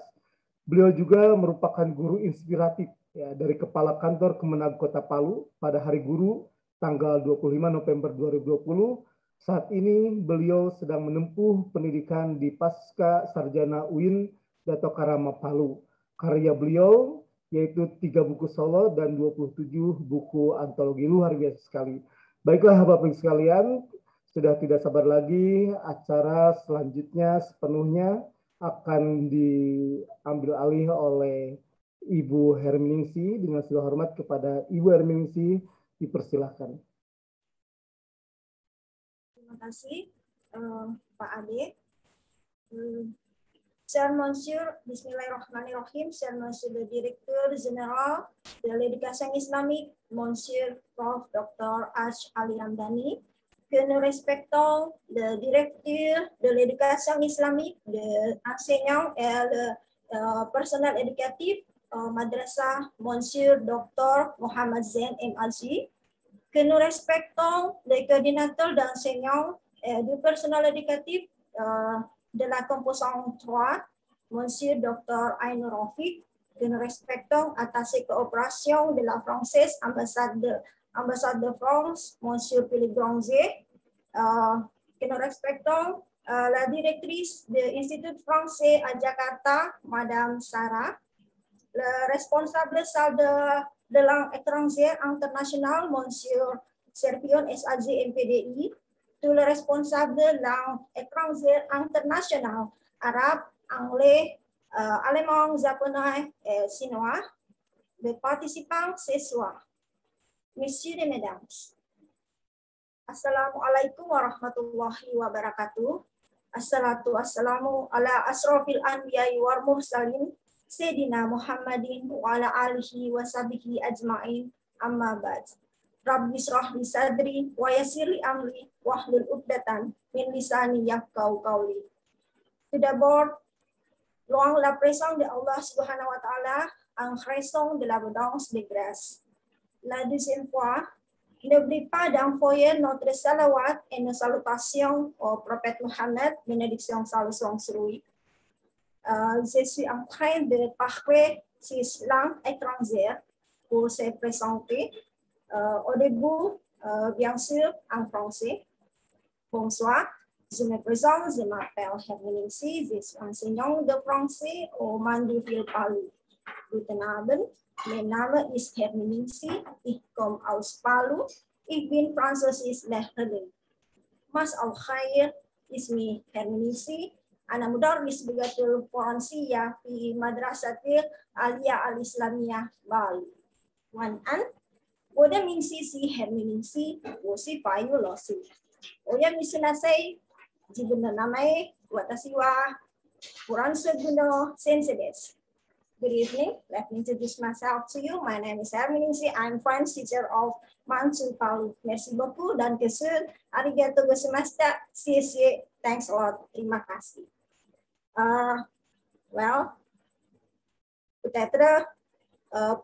C: Beliau juga merupakan guru inspiratif ya, dari Kepala Kantor Kemenag Kota Palu pada Hari Guru tanggal 25 November 2020. Saat ini beliau sedang menempuh pendidikan di Pasca Sarjana UIN Dato Karama Palu. Karya beliau yaitu 3 buku solo dan 27 buku antologi, luar biasa sekali. Baiklah Bapak Ibu sekalian, sudah tidak sabar lagi acara selanjutnya sepenuhnya akan diambil alih oleh Ibu Herminingsi. Dengan segala hormat kepada Ibu Herminingsi, dipersilahkan.
I: Terima kasih Pak Ade. Cher Monsieur, Bismillahirrahmanirrahim, Cher Monsieur le Directeur Général de l'Éducation Islamique, Monsieur Prof. Dr. H. Ali Ramdhani, que nous respectons le directeur de l'Éducation Islamique, le enseignant et le personnel éducatif, Madrasah, Monsieur Dr. Mohamed Zain M. Aziz, que nous respectons les coordinateurs d'enseignants et du personnel éducatif de la composante 3, Monsieur Dr. Ainur Rafiq, que nous respectons attaché coopération de la française ambassade de France, Monsieur Philippe Granzier, que nous respectons la directrice de l'Institut français à Jakarta, Madame Sarah, le responsable salle de langue étrangère internationale, Monsieur Serpion SAG MPDI, tous les responsables de langue étrangère internationale, arabe, anglais, allemand, japonais et chinois, les participants ce soir. Messieurs et mesdames, Assalamualaikum warahmatullahi wabarakatuh. Assalatu wassalamu ala asrofil anbiya'i wal mursalin, Sayyidina Muhammadin wa ala alihi wa sahbihi ajma'in, amma ba'd. Rabbi shrah li sadri wa yassir li amri wahlul 'uqdatan min lisani yafqahu qawli. Tout d'abord, louons la présence de Allah subhanahu wa ta'ala en raison de l'abondance de grâce. La deuxième fois, n'oublie pas d'envoyer notre salawat et nos salutations au prophète Mohammed, bénédiction salut sur lui. Je suis en train de parler 6 langues étrangères pour se présenter. Au début, bien sûr, en français. Bonsoir, je me présente, je m'appelle Herminingsi, je suis enseignante de français au Mandeville Palu. Guten Abend, mein Name ist Herminingsi, ich komme aus Palu, ich bin Französischlehrerin. Mas al-Khair, ismi Herminingsi, ana mudarris bigatul Fransiyah fi Madrasatil Aliyah al-Islamiyah Bali. Wan an 我的名字是黑名字，我是法语老师。我要你是那谁？自分の名前、私はフランス語の先生です。Good evening. Let me introduce myself to you. My name is Herminingsi. I'm French teacher of Mansu Palu. Merci beaucoup dan kesul. Arigatou gozaimashita. CSC. Thanks a lot. Terima kasih. Well, peut-être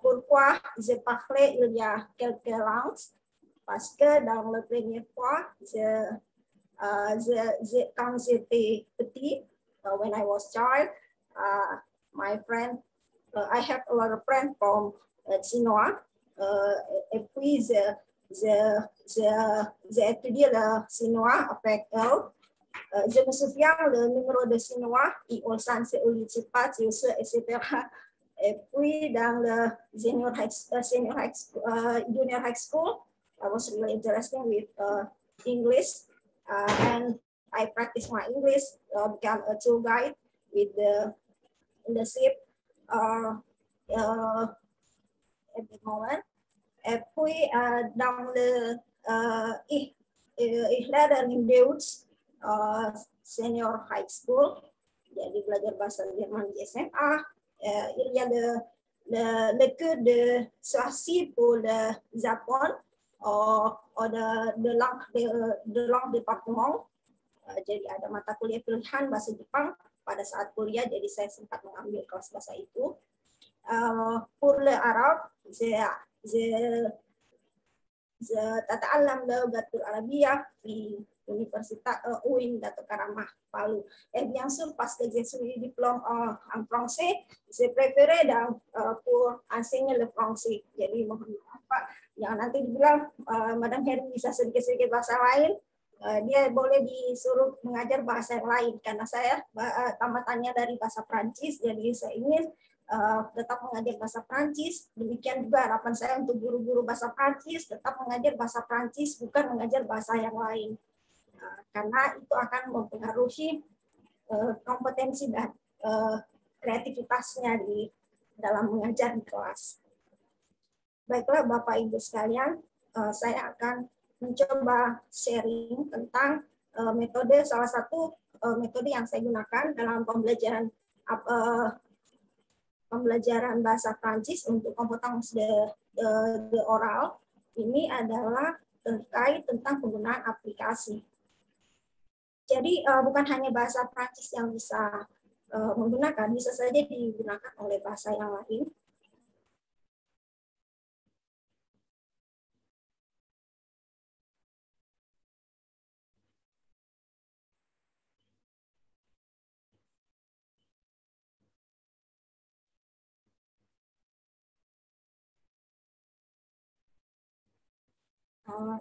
I: pourquoi je parlais il y a quelques langues parce que dans la première fois, quand j'étais petit, when I was child, my friend, I have a lot of friends from Chinois, et puis j'ai étudié le chinois avec eux. Je me souviens le numéro de chinois, Iosan, Seulichipat, etc. Et puis dans le junior high school, I was really interested with English, and I practiced my English, become a tour guide with in the ship at the moment. Et puis dans le learning builds senior high school, jadi belajar bahasa Jerman di SMA. Il y a le cours de choisi pour le Japon de langue département. Jadi ada mata kuliah pilihan bahasa Jepang pada saat kuliah, jadi saya sempat mengambil kelas bahasa itu. Pour le arabe, أتعلم لغة العربية في Université UIN Dato Karamah Palu. Et bien sûr, parce que j'ai suivi le diplôme en français, j'ai préféré pour enseigner le français. Jadi mohon maaf Pak, jangan nanti dibilang Madam Heri bisa sedikit-sedikit bahasa lain, dia boleh disuruh mengajar bahasa yang lain, karena saya tamatannya dari bahasa Prancis, jadi saya ingin tetap mengajar bahasa Prancis. Demikian juga harapan saya untuk guru-guru bahasa Prancis tetap mengajar bahasa Prancis, bukan mengajar bahasa yang lain. Karena itu akan mempengaruhi kompetensi dan kreativitasnya di dalam mengajar di kelas. Baiklah Bapak Ibu sekalian, saya akan mencoba sharing tentang salah satu metode yang saya gunakan dalam pembelajaran bahasa Prancis untuk compétence de oral. Ini adalah terkait tentang penggunaan aplikasi. Jadi bukan hanya bahasa Prancis yang bisa menggunakan, bisa saja digunakan oleh bahasa yang lain.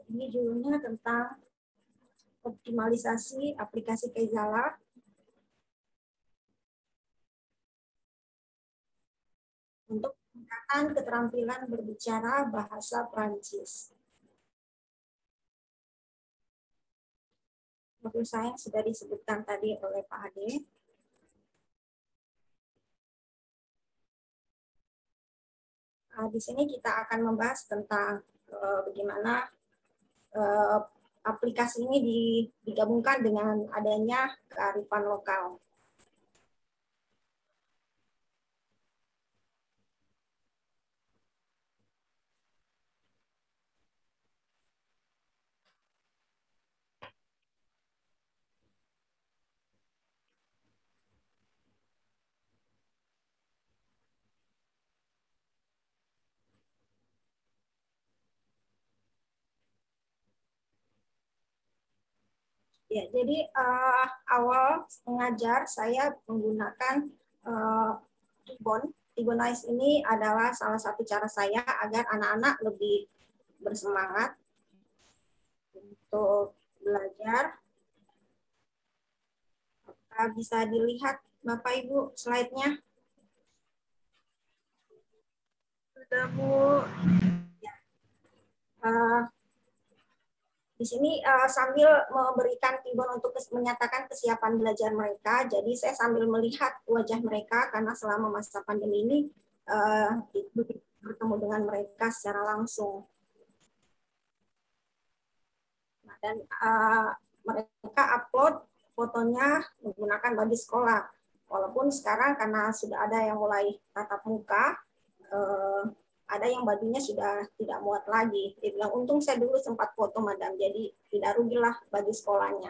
I: Ini judulnya tentang optimalisasi aplikasi Kaizala untuk meningkatkan keterampilan berbicara bahasa Prancis. Seperti saya yang sudah disebutkan tadi oleh Pak Ade. Di sini kita akan membahas tentang bagaimana aplikasi ini digabungkan dengan adanya kearifan lokal. Ya, jadi awal mengajar saya menggunakan Tibon. Tibonize ini adalah salah satu cara saya agar anak-anak lebih bersemangat untuk belajar. Bisa dilihat Bapak Ibu slide-nya? Sudah Bu. Ya. Di sini sambil memberikan Tibon untuk menyatakan kesiapan belajar mereka, jadi saya sambil melihat wajah mereka karena selama masa pandemi ini bertemu dengan mereka secara langsung. dan mereka upload fotonya menggunakan baju sekolah. Walaupun sekarang karena sudah ada yang mulai tatap muka, ada yang bajunya sudah tidak muat lagi. Dia bilang, untung saya dulu sempat foto, madam, jadi tidak rugilah baju sekolahnya.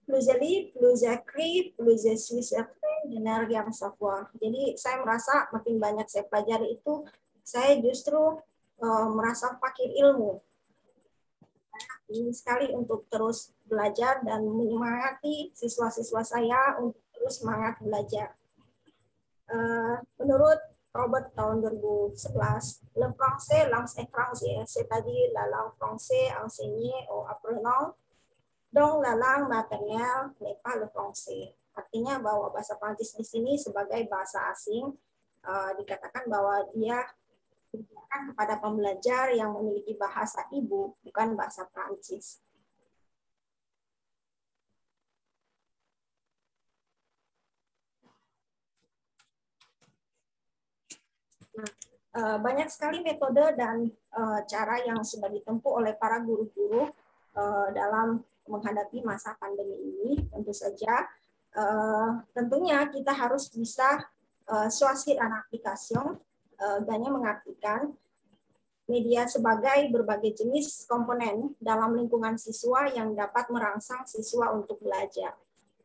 I: Plus jeli, plus écrit, plus je suis certain de ne rien savoir. Jadi saya merasa makin banyak saya pelajari itu, saya justru merasa fakir ilmu. Ingin sekali untuk terus belajar dan menyemangati siswa-siswa saya untuk terus semangat belajar. Menurut Robert tahun 2011, le français langue étrangère, c'est-à-dire la langue française enseignée aux apprenants, dont la langue maternelle n'est pas le français. Artinya bahwa bahasa Prancis di sini sebagai bahasa asing, dikatakan bahwa dia diberikan kepada pembelajar yang memiliki bahasa ibu, bukan bahasa Prancis. Nah, banyak sekali metode dan cara yang sudah ditempuh oleh para guru-guru dalam menghadapi masa pandemi ini. Tentu saja, tentunya kita harus bisa choisir un application, Ganya mengartikan media sebagai berbagai jenis komponen dalam lingkungan siswa yang dapat merangsang siswa untuk belajar.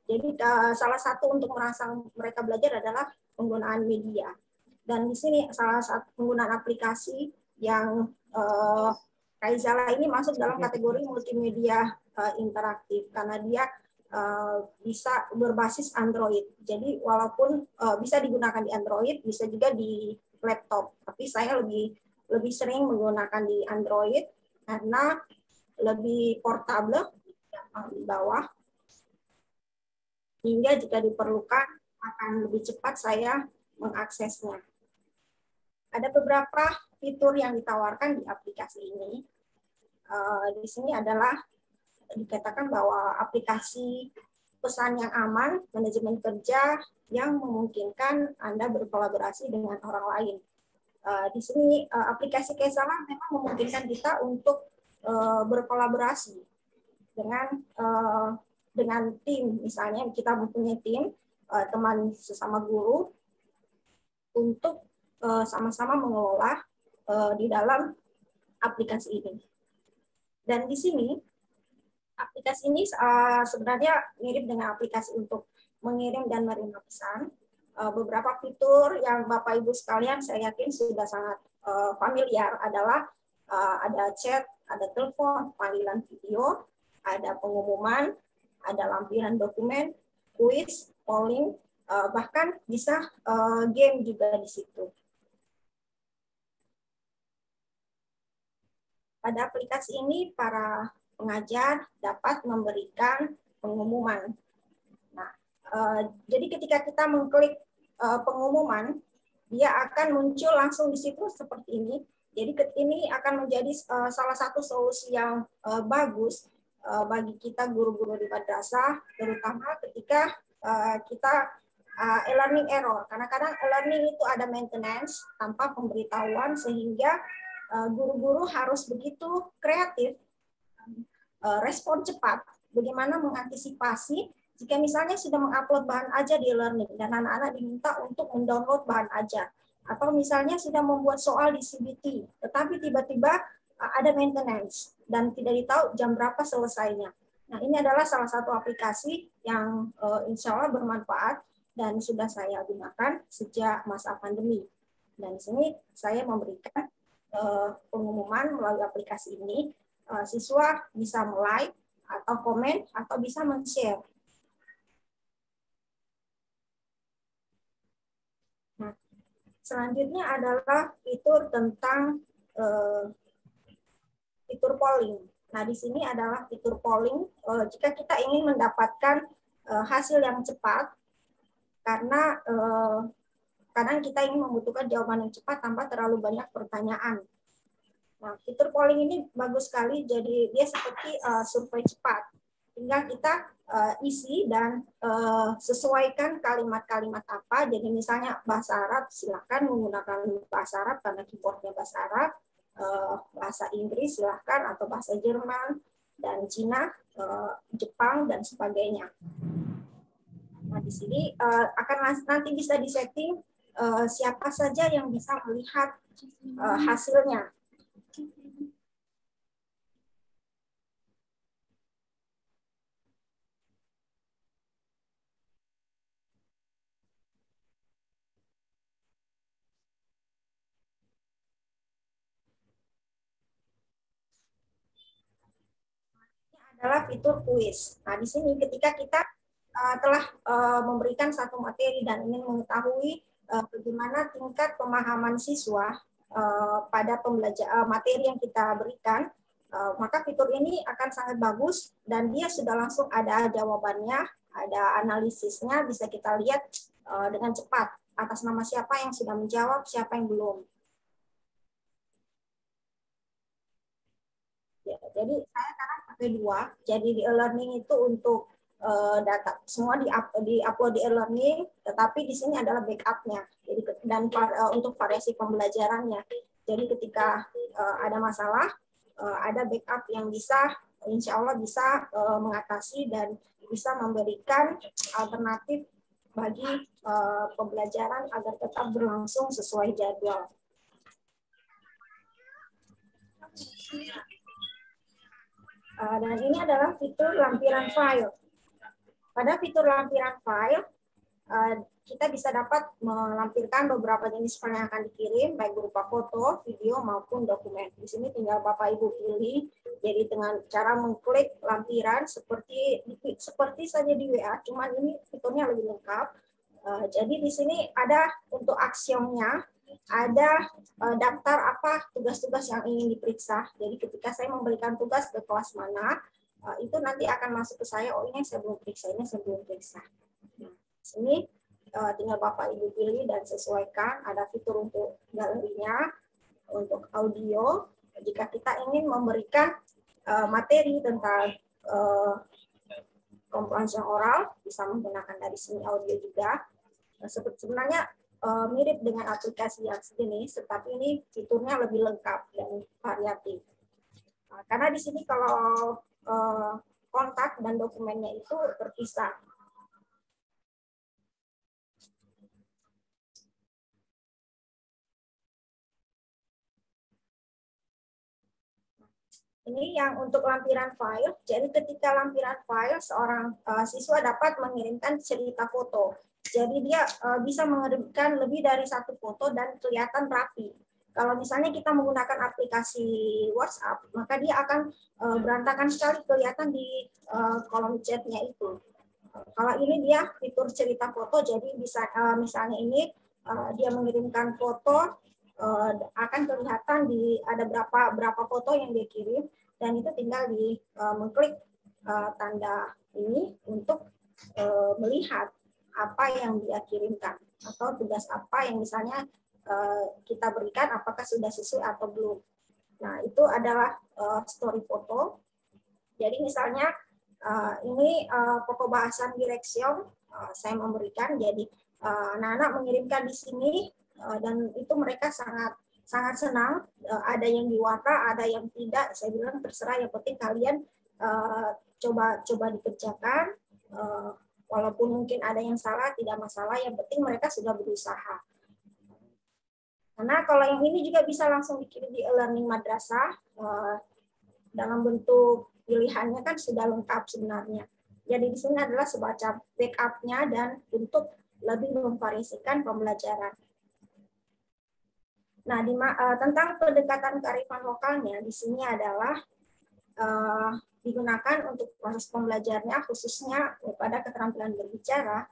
I: Jadi salah satu untuk merangsang mereka belajar adalah penggunaan media. Dan di sini salah satu penggunaan aplikasi yang Kaizala ini masuk dalam kategori multimedia interaktif karena dia bisa berbasis Android. Jadi walaupun bisa digunakan di Android, bisa juga di laptop. Tapi saya lebih sering menggunakan di Android karena lebih portable di bawah. Hingga jika diperlukan akan lebih cepat saya mengaksesnya. Ada beberapa fitur yang ditawarkan di aplikasi ini. Di sini adalah dikatakan bahwa aplikasi pesan yang aman, manajemen kerja yang memungkinkan Anda berkolaborasi dengan orang lain. Di sini aplikasi Kaizala memang memungkinkan kita untuk berkolaborasi dengan tim. Misalnya kita mempunyai tim teman sesama guru untuk sama-sama mengelola di dalam aplikasi ini. Dan di sini aplikasi ini sebenarnya mirip dengan aplikasi untuk mengirim dan menerima pesan. Beberapa fitur yang Bapak Ibu sekalian saya yakin sudah sangat familiar adalah ada chat, ada telepon, panggilan video, ada pengumuman, ada lampiran dokumen, kuis, polling, bahkan bisa game juga di situ. Pada aplikasi ini, para pengajar dapat memberikan pengumuman. Nah, jadi ketika kita mengklik pengumuman, dia akan muncul langsung di situ seperti ini. Jadi ini akan menjadi salah satu solusi yang bagus bagi kita guru-guru di madrasah, terutama ketika kita e-learning error. Karena kadang e-learning itu ada maintenance tanpa pemberitahuan sehingga guru-guru harus begitu kreatif, respon cepat, bagaimana mengantisipasi jika misalnya sudah mengupload bahan ajar di e-learning dan anak-anak diminta untuk mendownload bahan ajar, atau misalnya sudah membuat soal di CBT, tetapi tiba-tiba ada maintenance dan tidak ditahu jam berapa selesainya. Nah, ini adalah salah satu aplikasi yang insya Allah bermanfaat dan sudah saya gunakan sejak masa pandemi. Dan di sini saya memberikan pengumuman melalui aplikasi ini, siswa bisa like atau komen atau bisa men-share. Nah, selanjutnya adalah fitur tentang fitur polling. Nah, di sini adalah fitur polling jika kita ingin mendapatkan hasil yang cepat, karena kadang kita ingin membutuhkan jawaban yang cepat tanpa terlalu banyak pertanyaan. Nah, fitur polling ini bagus sekali, jadi dia seperti survei cepat. Tinggal kita isi dan sesuaikan kalimat-kalimat apa. Jadi misalnya bahasa Arab, silakan menggunakan bahasa Arab karena keyboardnya bahasa Arab. bahasa Inggris silahkan, atau bahasa Jerman dan Cina, Jepang dan sebagainya. Nah, di sini akan nanti bisa disetting siapa saja yang bisa melihat hasilnya. Adalah fitur kuis. Nah, di sini ketika kita telah memberikan satu materi dan ingin mengetahui bagaimana tingkat pemahaman siswa pada materi yang kita berikan, maka fitur ini akan sangat bagus dan dia sudah langsung ada jawabannya, ada analisisnya, bisa kita lihat dengan cepat atas nama siapa yang sudah menjawab, siapa yang belum. Ya, jadi saya sekarang pakai dua. Jadi di e-learning itu untuk data semua di-upload di e-learning, tetapi di sini adalah backupnya. Jadi dan untuk variasi pembelajarannya. Jadi ketika ada masalah, ada backup yang bisa, insya Allah bisa mengatasi dan bisa memberikan alternatif bagi pembelajaran agar tetap berlangsung sesuai jadwal. Dan ini adalah fitur lampiran file. Pada fitur lampiran file, kita bisa dapat melampirkan beberapa jenis file yang akan dikirim, baik berupa foto, video, maupun dokumen. Di sini tinggal Bapak Ibu pilih, jadi dengan cara mengklik lampiran seperti saja di WA, cuman ini fiturnya lebih lengkap. Jadi di sini ada untuk aksiomnya, ada daftar apa tugas-tugas yang ingin diperiksa. Jadi ketika saya memberikan tugas ke kelas mana, itu nanti akan masuk ke saya, oh ini saya belum periksa, ini saya belum periksa. Nah, sini tinggal Bapak Ibu pilih dan sesuaikan. Ada fitur untuk galerinya, untuk audio. Jika kita ingin memberikan materi tentang komprehensi oral, bisa menggunakan dari sini audio juga. Sebenarnya mirip dengan aplikasi yang sejenis, tetapi ini fiturnya lebih lengkap dan variatif. Karena di sini kalau kontak dan dokumennya itu terpisah. Ini yang untuk lampiran file. Jadi ketika lampiran file, seorang siswa dapat mengirimkan cerita foto. Jadi dia bisa mengirimkan lebih dari satu foto dan kelihatan rapi. Kalau misalnya kita menggunakan aplikasi WhatsApp, maka dia akan berantakan sekali kelihatan di kolom chatnya itu. Kalau ini dia fitur cerita foto, jadi bisa misalnya ini dia mengirimkan foto, akan kelihatan ada berapa foto yang dia kirim, dan itu tinggal mengklik tanda ini untuk melihat apa yang dia kirimkan atau tugas apa yang misalnya kita berikan, apakah sudah sesuai atau belum. Nah, itu adalah story foto. Jadi misalnya ini pokok bahasan direksiun saya memberikan, jadi anak-anak mengirimkan di sini dan itu mereka sangat senang. Ada yang diwarta, ada yang tidak. Saya bilang terserah, yang penting kalian coba dikerjakan. Walaupun mungkin ada yang salah, tidak masalah. Yang penting mereka sudah berusaha. Karena kalau yang ini juga bisa langsung dikirim di e-learning madrasah dalam bentuk pilihannya kan sudah lengkap sebenarnya. Jadi di sini adalah semacam backup-nya dan untuk lebih memvariasikan pembelajaran. Nah, tentang pendekatan kearifan lokalnya di sini adalah digunakan untuk proses pembelajarannya, khususnya pada keterampilan berbicara,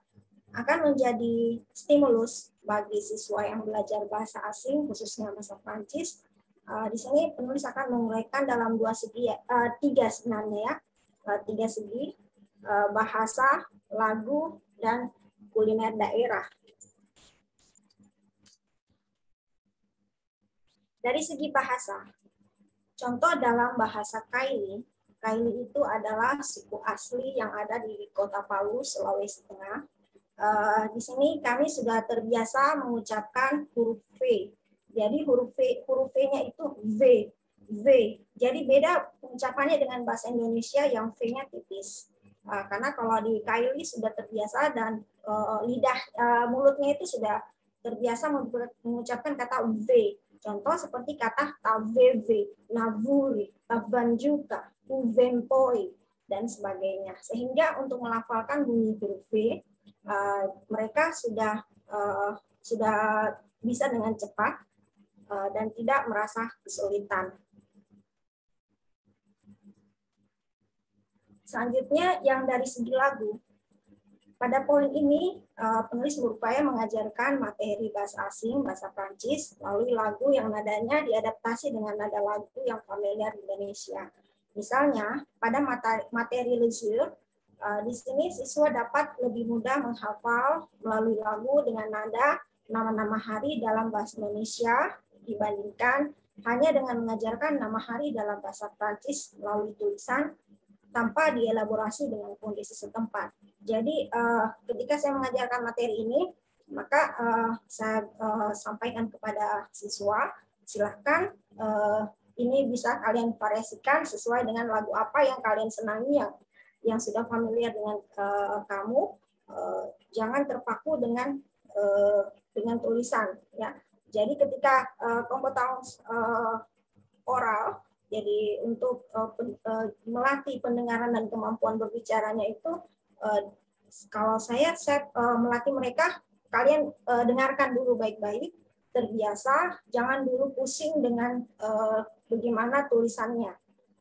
I: akan menjadi stimulus bagi siswa yang belajar bahasa asing, khususnya bahasa Prancis. Di sini penulis akan menguraikan dalam tiga sebenarnya ya, tiga segi, bahasa, lagu, dan kuliner daerah. Dari segi bahasa, contoh dalam bahasa Kaili. Kaili itu adalah suku asli yang ada di Kota Palu, Sulawesi Tengah. Di sini kami sudah terbiasa mengucapkan huruf V. Jadi huruf V-nya itu V. Jadi beda pengucapannya dengan bahasa Indonesia yang V-nya tipis. Karena kalau di Kylie sudah terbiasa dan lidah mulutnya itu sudah terbiasa mengucapkan kata V. Contoh seperti kata taveve, navuri, tavanjuka, uvempoi, dan sebagainya. Sehingga untuk melafalkan bunyi huruf V, mereka sudah bisa dengan cepat dan tidak merasa kesulitan. Selanjutnya yang dari segi lagu. Pada poin ini, penulis berupaya mengajarkan materi bahasa asing, bahasa Prancis, melalui lagu yang nadanya diadaptasi dengan nada lagu yang familiar di Indonesia. Misalnya, pada materi leisure, di sini siswa dapat lebih mudah menghafal melalui lagu dengan nada nama-nama hari dalam bahasa Indonesia dibandingkan hanya dengan mengajarkan nama hari dalam bahasa Prancis melalui tulisan tanpa dielaborasi dengan kondisi setempat. Jadi ketika saya mengajarkan materi ini, maka saya sampaikan kepada siswa, silahkan ini bisa kalian variasikan sesuai dengan lagu apa yang kalian senangi, yang sudah familiar dengan kamu. Jangan terpaku dengan tulisan. Ya. Jadi ketika kompetens oral, jadi untuk melatih pendengaran dan kemampuan berbicaranya itu, kalau saya melatih mereka, kalian dengarkan dulu baik-baik, terbiasa, jangan dulu pusing dengan bagaimana tulisannya.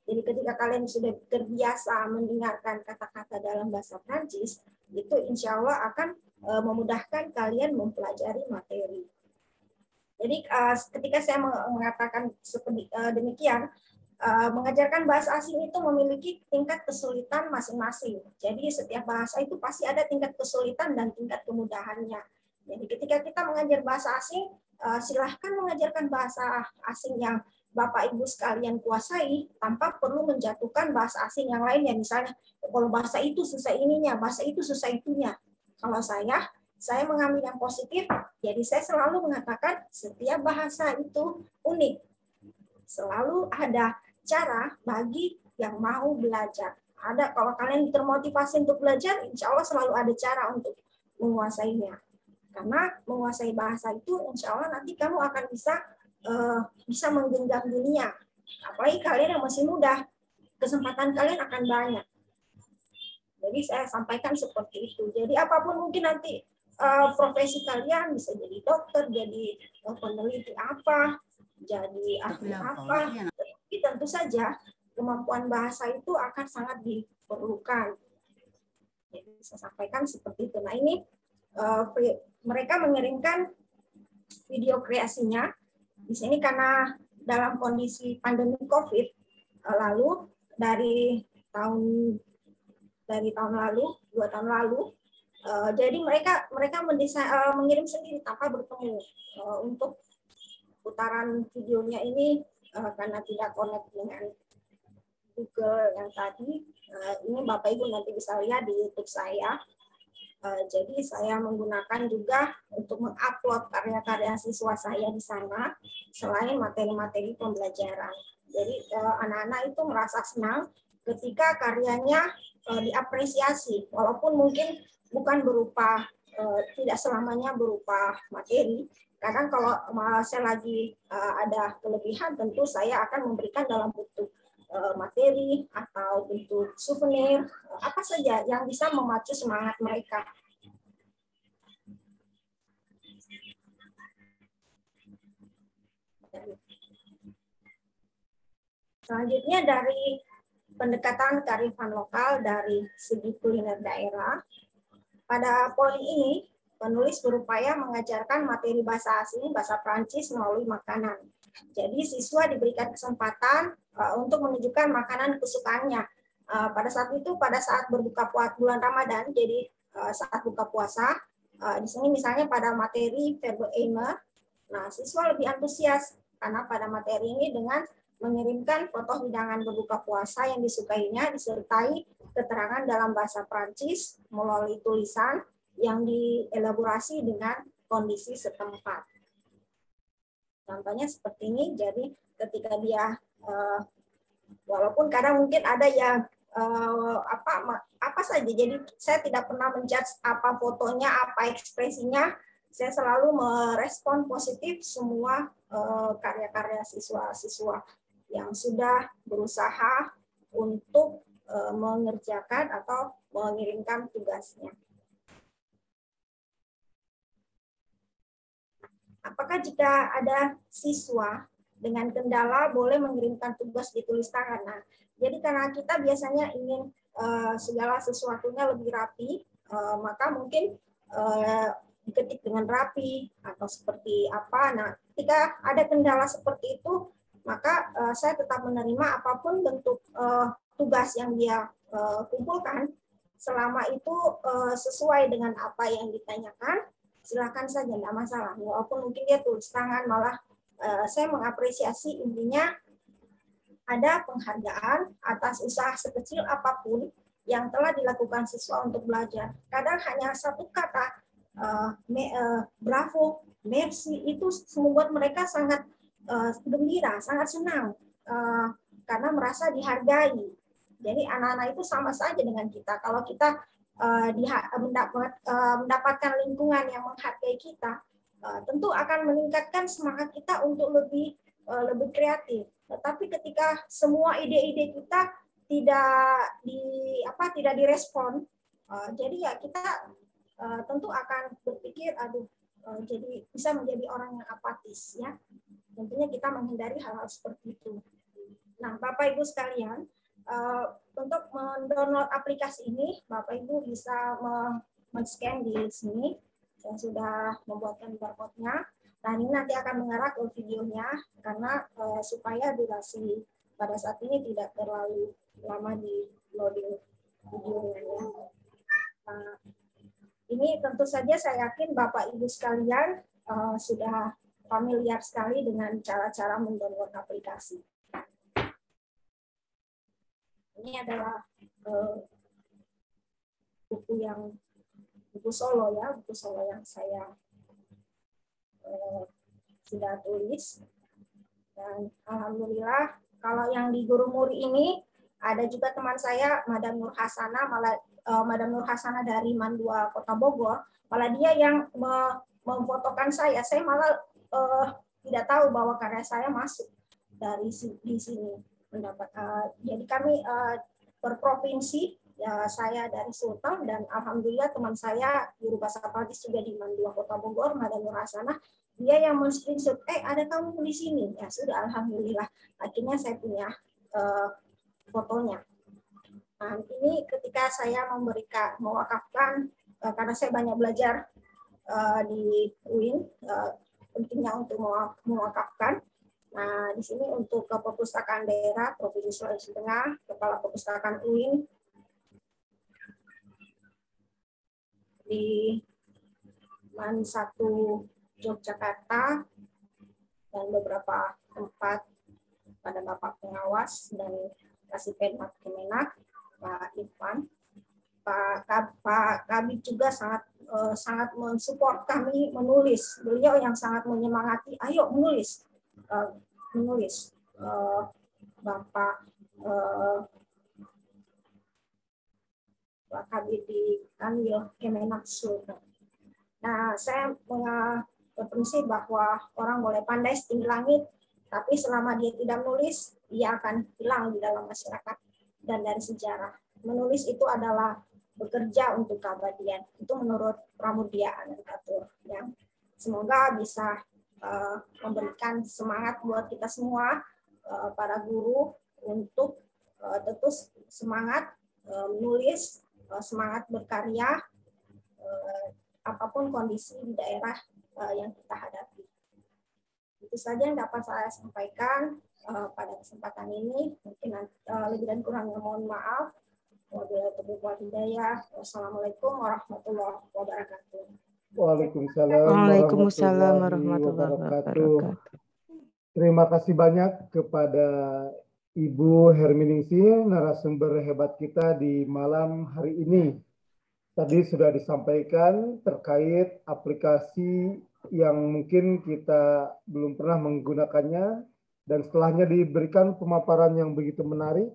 I: Jadi ketika kalian sudah terbiasa mendengarkan kata-kata dalam bahasa Prancis, itu insya Allah akan memudahkan kalian mempelajari materi. Jadi ketika saya mengatakan seperti demikian, mengajarkan bahasa asing itu memiliki tingkat kesulitan masing-masing. Jadi setiap bahasa itu pasti ada tingkat kesulitan dan tingkat kemudahannya. Jadi ketika kita mengajar bahasa asing, silahkan mengajarkan bahasa asing yang Bapak Ibu sekalian kuasai tanpa perlu menjatuhkan bahasa asing yang lainnya. Misalnya, kalau bahasa itu susah ininya, bahasa itu susah itunya. Kalau saya mengambil yang positif, jadi saya selalu mengatakan setiap bahasa itu unik. Selalu ada cara bagi yang mau belajar. Ada, kalau kalian termotivasi untuk belajar, insya Allah selalu ada cara untuk menguasainya. Karena menguasai bahasa itu, insya Allah nanti kamu akan bisa menggenggam dunia. Apalagi kalian yang masih muda, kesempatan kalian akan banyak. Jadi saya sampaikan seperti itu. Jadi apapun mungkin nanti profesi kalian, bisa jadi dokter, jadi peneliti apa, jadi ahli apa. Tapi tentu saja kemampuan bahasa itu akan sangat diperlukan. Jadi saya sampaikan seperti itu. Nah ini mereka mengirimkan video kreasinya. Di sini karena dalam kondisi pandemi COVID, lalu dari tahun lalu, 2 tahun lalu, jadi mereka mengirim sendiri tanpa bertemu. Untuk putaran videonya ini karena tidak connect dengan Google yang tadi, ini Bapak Ibu nanti bisa lihat di YouTube saya. Jadi saya menggunakan juga untuk mengupload karya-karya siswa saya di sana selain materi-materi pembelajaran. Jadi anak-anak itu merasa senang ketika karyanya diapresiasi, walaupun mungkin bukan berupa tidak selamanya berupa materi. Kadang kalau saya lagi ada kelebihan, tentu saya akan memberikan dalam bentuk materi atau bentuk souvenir, apa saja yang bisa memacu semangat mereka. Selanjutnya dari pendekatan kearifan lokal dari segi kuliner daerah. Pada poin ini, penulis berupaya mengajarkan materi bahasa asing, bahasa Prancis melalui makanan. Jadi siswa diberikan kesempatan untuk menunjukkan makanan kesukaannya. Pada saat itu, pada saat berbuka puasa bulan Ramadan, jadi saat buka puasa, di sini misalnya pada materi verbe aimer, nah siswa lebih antusias karena pada materi ini dengan mengirimkan foto hidangan berbuka puasa yang disukainya disertai keterangan dalam bahasa Prancis melalui tulisan yang dielaborasi dengan kondisi setempat. Contohnya seperti ini. Jadi ketika dia walaupun kadang mungkin ada yang apa saja. Jadi saya tidak pernah menjudge apa fotonya, apa ekspresinya. Saya selalu merespon positif semua karya-karya siswa-siswa yang sudah berusaha untuk mengerjakan atau mengirimkan tugasnya. Apakah jika ada siswa dengan kendala boleh mengirimkan tugas ditulis tangan? Nah, jadi karena kita biasanya ingin segala sesuatunya lebih rapi, maka mungkin diketik dengan rapi atau seperti apa. Nah, ketika ada kendala seperti itu, maka saya tetap menerima apapun bentuk tugas yang dia kumpulkan, selama itu sesuai dengan apa yang ditanyakan. Silakan saja, tidak masalah. Walaupun mungkin dia tulis tangan, malah saya mengapresiasi, intinya ada penghargaan atas usaha sekecil apapun yang telah dilakukan siswa untuk belajar. Kadang hanya satu kata, bravo, merci, itu membuat mereka sangat gembira, sangat senang, karena merasa dihargai. Jadi anak-anak itu sama saja dengan kita. Kalau kita mendapatkan lingkungan yang menghargai kita, tentu akan meningkatkan semangat kita untuk lebih kreatif. Tetapi ketika semua ide-ide kita tidak direspon, jadi ya kita tentu akan berpikir, jadi bisa menjadi orang yang apatis, ya. Tentunya kita menghindari hal-hal seperti itu. Nah, Bapak Ibu sekalian, untuk mendownload aplikasi ini, Bapak Ibu bisa men-scan di sini. Saya sudah membuatkan barcode-nya. Nah, ini nanti akan mengarah ke videonya, karena supaya durasi pada saat ini tidak terlalu lama di loading videonya. Ya. Nah, ini tentu saja saya yakin Bapak Ibu sekalian sudah familiar sekali dengan cara-cara mendownload aplikasi. Ini adalah buku solo, ya, buku solo yang saya sudah tulis. Dan alhamdulillah, kalau yang di Guru Muri ini ada juga teman saya, Madam Nur Hasana, Madam Nur Hasana dari Mandua Kota Bogor, malah dia yang memfotokan saya. Saya malah tidak tahu bahwa karya saya masuk di sini. Jadi kami per provinsi, ya, saya dari Sulteng, dan alhamdulillah teman saya guru bahasa Prancis juga di Mandua Kota Bogor, Madam Nur Hasana, dia yang men-screenshot, ada kamu di sini. Ya sudah, alhamdulillah akhirnya saya punya fotonya. Nah, ini ketika saya mewakafkan, karena saya banyak belajar di UIN, pentingnya untuk mewakafkan. Nah, di sini untuk Perpustakaan Daerah Provinsi Sulawesi Tengah, Kepala Perpustakaan UIN di Man 1 Yogyakarta, dan beberapa tempat pada Bapak Pengawas dan Kasipenmat Kemenak, Pak Irfan. Pak Kabit juga sangat mensupport kami menulis. Beliau yang sangat menyemangati, ayo menulis. Bapak Kabit di Kanwil Kemenak Sulteng. Nah, saya berprinsip bahwa orang boleh pandai setinggi langit, tapi selama dia tidak menulis, dia akan hilang di dalam masyarakat dan dari sejarah. Menulis itu adalah bekerja untuk keabadian. Itu menurut Pramudia Anantatur, yang semoga bisa memberikan semangat buat kita semua, para guru, untuk terus semangat menulis, semangat berkarya, apapun kondisi di daerah yang kita hadapi. Itu saja yang dapat saya sampaikan pada kesempatan ini. Mungkin lebih dan kurangnya mohon maaf. Wassalamualaikum warahmatullahi wabarakatuh.
C: Waalaikumsalam warahmatullahi wabarakatuh. Terima kasih banyak kepada Ibu Herminingsih, narasumber hebat kita di malam hari ini. Tadi sudah disampaikan terkait aplikasi yang mungkin kita belum pernah menggunakannya, dan setelahnya diberikan pemaparan yang begitu menarik,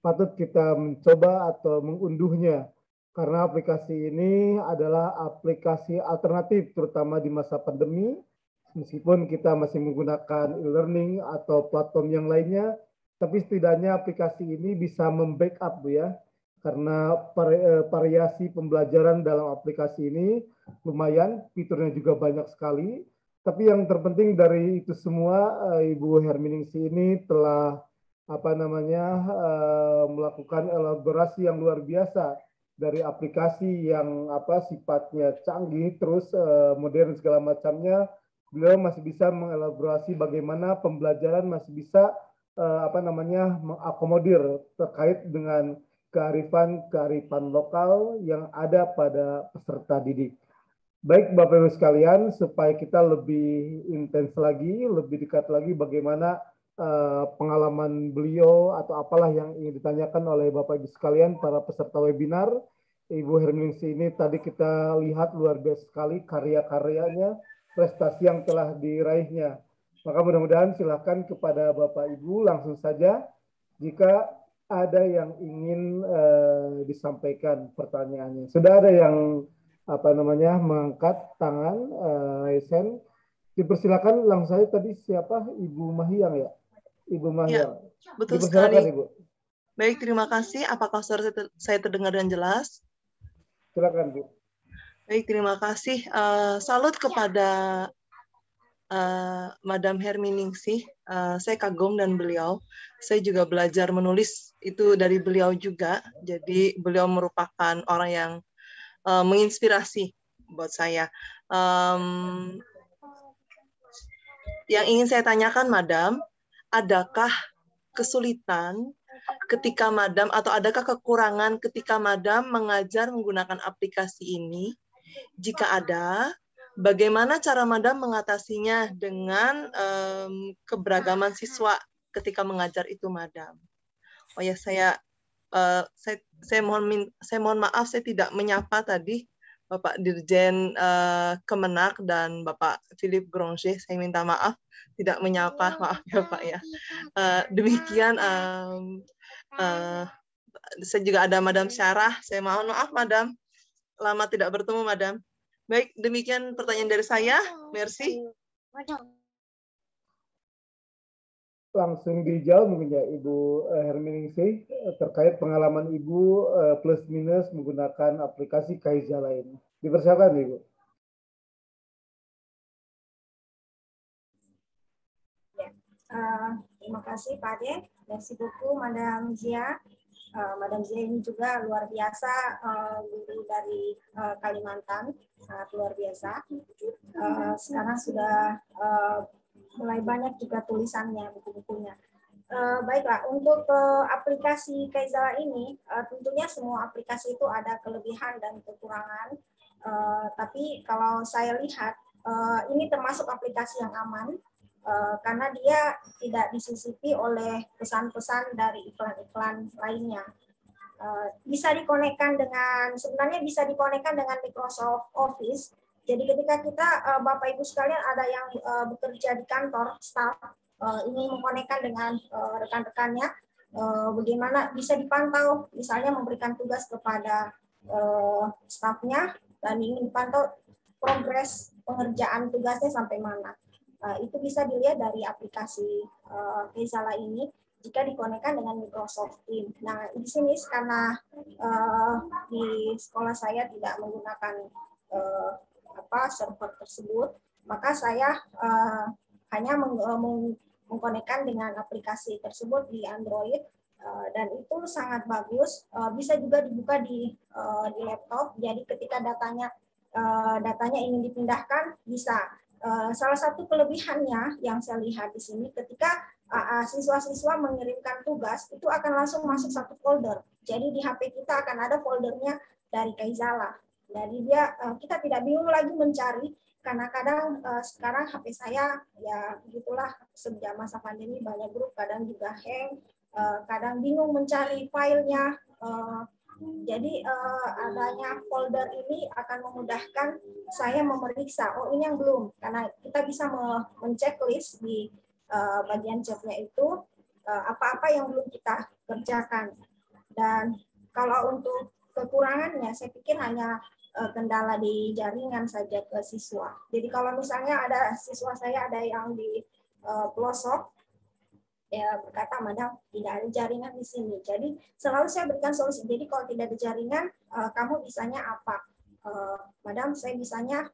C: patut kita mencoba atau mengunduhnya. Karena aplikasi ini adalah aplikasi alternatif, terutama di masa pandemi. Meskipun kita masih menggunakan e-learning atau platform yang lainnya, tapi setidaknya aplikasi ini bisa membackup, Bu ya. Karena variasi pembelajaran dalam aplikasi ini lumayan, fiturnya juga banyak sekali. Tapi yang terpenting dari itu semua, Ibu Herminingsih ini telah melakukan elaborasi yang luar biasa dari aplikasi yang sifatnya canggih, terus modern segala macamnya. Beliau masih bisa mengelaborasi bagaimana pembelajaran masih bisa mengakomodir terkait dengan kearifan lokal yang ada pada peserta didik. Baik Bapak Ibu sekalian, supaya kita lebih intens lagi, lebih dekat lagi bagaimana pengalaman beliau atau apalah yang ingin ditanyakan oleh Bapak Ibu sekalian para peserta webinar. Ibu Herminingsih ini tadi kita lihat luar biasa sekali karya-karyanya, prestasi yang telah diraihnya. Maka mudah-mudahan silakan kepada Bapak Ibu langsung saja jika ada yang ingin disampaikan pertanyaannya. Sudah ada yang mengangkat tangan, raisen. Dipersilakan langsung saja. Tadi siapa? Ibu Mahiang ya? Ibu Mahiang.
J: Ya, betul
C: dipersilakan
J: sekali.
C: Ibu.
J: Baik, terima kasih. Apakah suara saya terdengar dan jelas?
C: Silakan Bu.
J: Baik, terima kasih. Salut kepada Madam Herminingsih. Saya kagum dan beliau. Saya juga belajar menulis itu dari beliau juga. Jadi beliau merupakan orang yang menginspirasi buat saya. Yang ingin saya tanyakan, Madam, adakah kesulitan ketika Madam atau adakah kekurangan ketika Madam mengajar menggunakan aplikasi ini? Jika ada, bagaimana cara Madam mengatasinya dengan keberagaman siswa ketika mengajar itu, Madam? Oh ya, saya mohon maaf saya tidak menyapa tadi Bapak Dirjen Kemenak dan Bapak Philippe Granger. Saya minta maaf tidak menyapa, maaf ya Pak ya. Demikian saya juga ada Madam Syarah. Saya mohon maaf Madam, lama tidak bertemu Madam. Baik, demikian pertanyaan dari saya. Merci.
C: Langsung dijawab mungkin ya Ibu Herminingsih terkait pengalaman Ibu plus minus menggunakan aplikasi Kaiza lain. Dipersilakan Ibu.
I: Terima kasih Pak Ade. Merci beaucoup Madam Zia. Madam Zia ini juga luar biasa, guru dari Kalimantan, sangat luar biasa. Sekarang sudah mulai banyak juga tulisannya, buku-bukunya. Baiklah, untuk aplikasi Kaiza ini, tentunya semua aplikasi itu ada kelebihan dan kekurangan. Tapi kalau saya lihat, ini termasuk aplikasi yang aman, karena dia tidak disisipi oleh pesan-pesan dari iklan-iklan lainnya. Bisa dikonekkan dengan, sebenarnya bisa dikonekkan dengan Microsoft Office. Jadi ketika kita, Bapak Ibu sekalian ada yang bekerja di kantor, staff, ini mengkonekkan dengan rekan-rekannya, bagaimana bisa dipantau, misalnya memberikan tugas kepada stafnya, dan ingin dipantau progres pengerjaan tugasnya sampai mana. Itu bisa dilihat dari aplikasi Kaiza ini jika dikonekkan dengan Microsoft Teams. Nah, di sini karena di sekolah saya tidak menggunakan server tersebut, maka saya hanya mengkonekkan dengan aplikasi tersebut di Android, dan itu sangat bagus. Bisa juga dibuka di laptop. Jadi ketika datanya ingin dipindahkan bisa. Salah satu kelebihannya yang saya lihat di sini, ketika siswa-siswa mengirimkan tugas, itu akan langsung masuk satu folder. Jadi di HP kita akan ada foldernya dari Kaiza. Jadi kita tidak bingung lagi mencari, karena kadang sekarang HP saya ya begitulah, sejak masa pandemi banyak grup, kadang juga hang, kadang bingung mencari filenya, Jadi adanya folder ini akan memudahkan saya memeriksa, oh ini yang belum, karena kita bisa menceklis di bagian chatnya itu apa-apa yang belum kita kerjakan. Dan kalau untuk kekurangannya, saya pikir hanya kendala di jaringan saja ke siswa. Jadi kalau misalnya ada siswa saya ada yang di pelosok, ya berkata, madam tidak ada jaringan di sini. Jadi selalu saya berikan solusi. Jadi kalau tidak ada jaringan, kamu bisanya apa? Madam saya bisanya,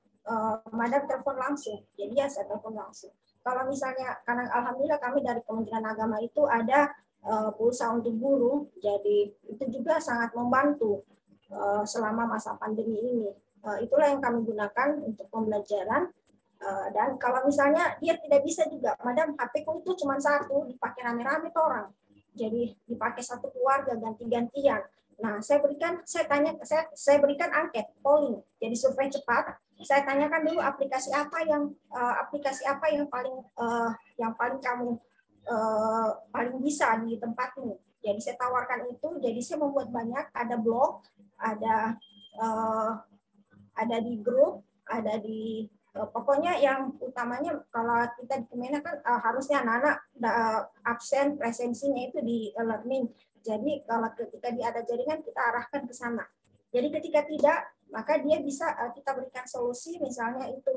I: madam telepon langsung. Jadi ya saya telepon langsung. Kalau misalnya, karena alhamdulillah kami dari Kementerian Agama itu ada pulsa untuk guru, jadi itu juga sangat membantu selama masa pandemi ini. Itulah yang kami gunakan untuk pembelajaran. Dan kalau misalnya dia tidak bisa juga, madam HP-ku itu cuma satu, dipakai rame-rame orang. Jadi dipakai satu keluarga ganti-gantian. Nah, saya berikan angket, polling. Jadi survei cepat. Saya tanyakan dulu aplikasi apa yang paling kamu paling bisa di tempatmu. Jadi saya tawarkan itu. Jadi saya membuat banyak, ada blog, ada di grup, ada di pokoknya yang utamanya kalau kita di Kemenak kan harusnya anak-anak absen presensinya itu di learning. Jadi kalau ketika dia ada jaringan kita arahkan ke sana. Jadi ketika tidak, maka dia bisa kita berikan solusi, misalnya itu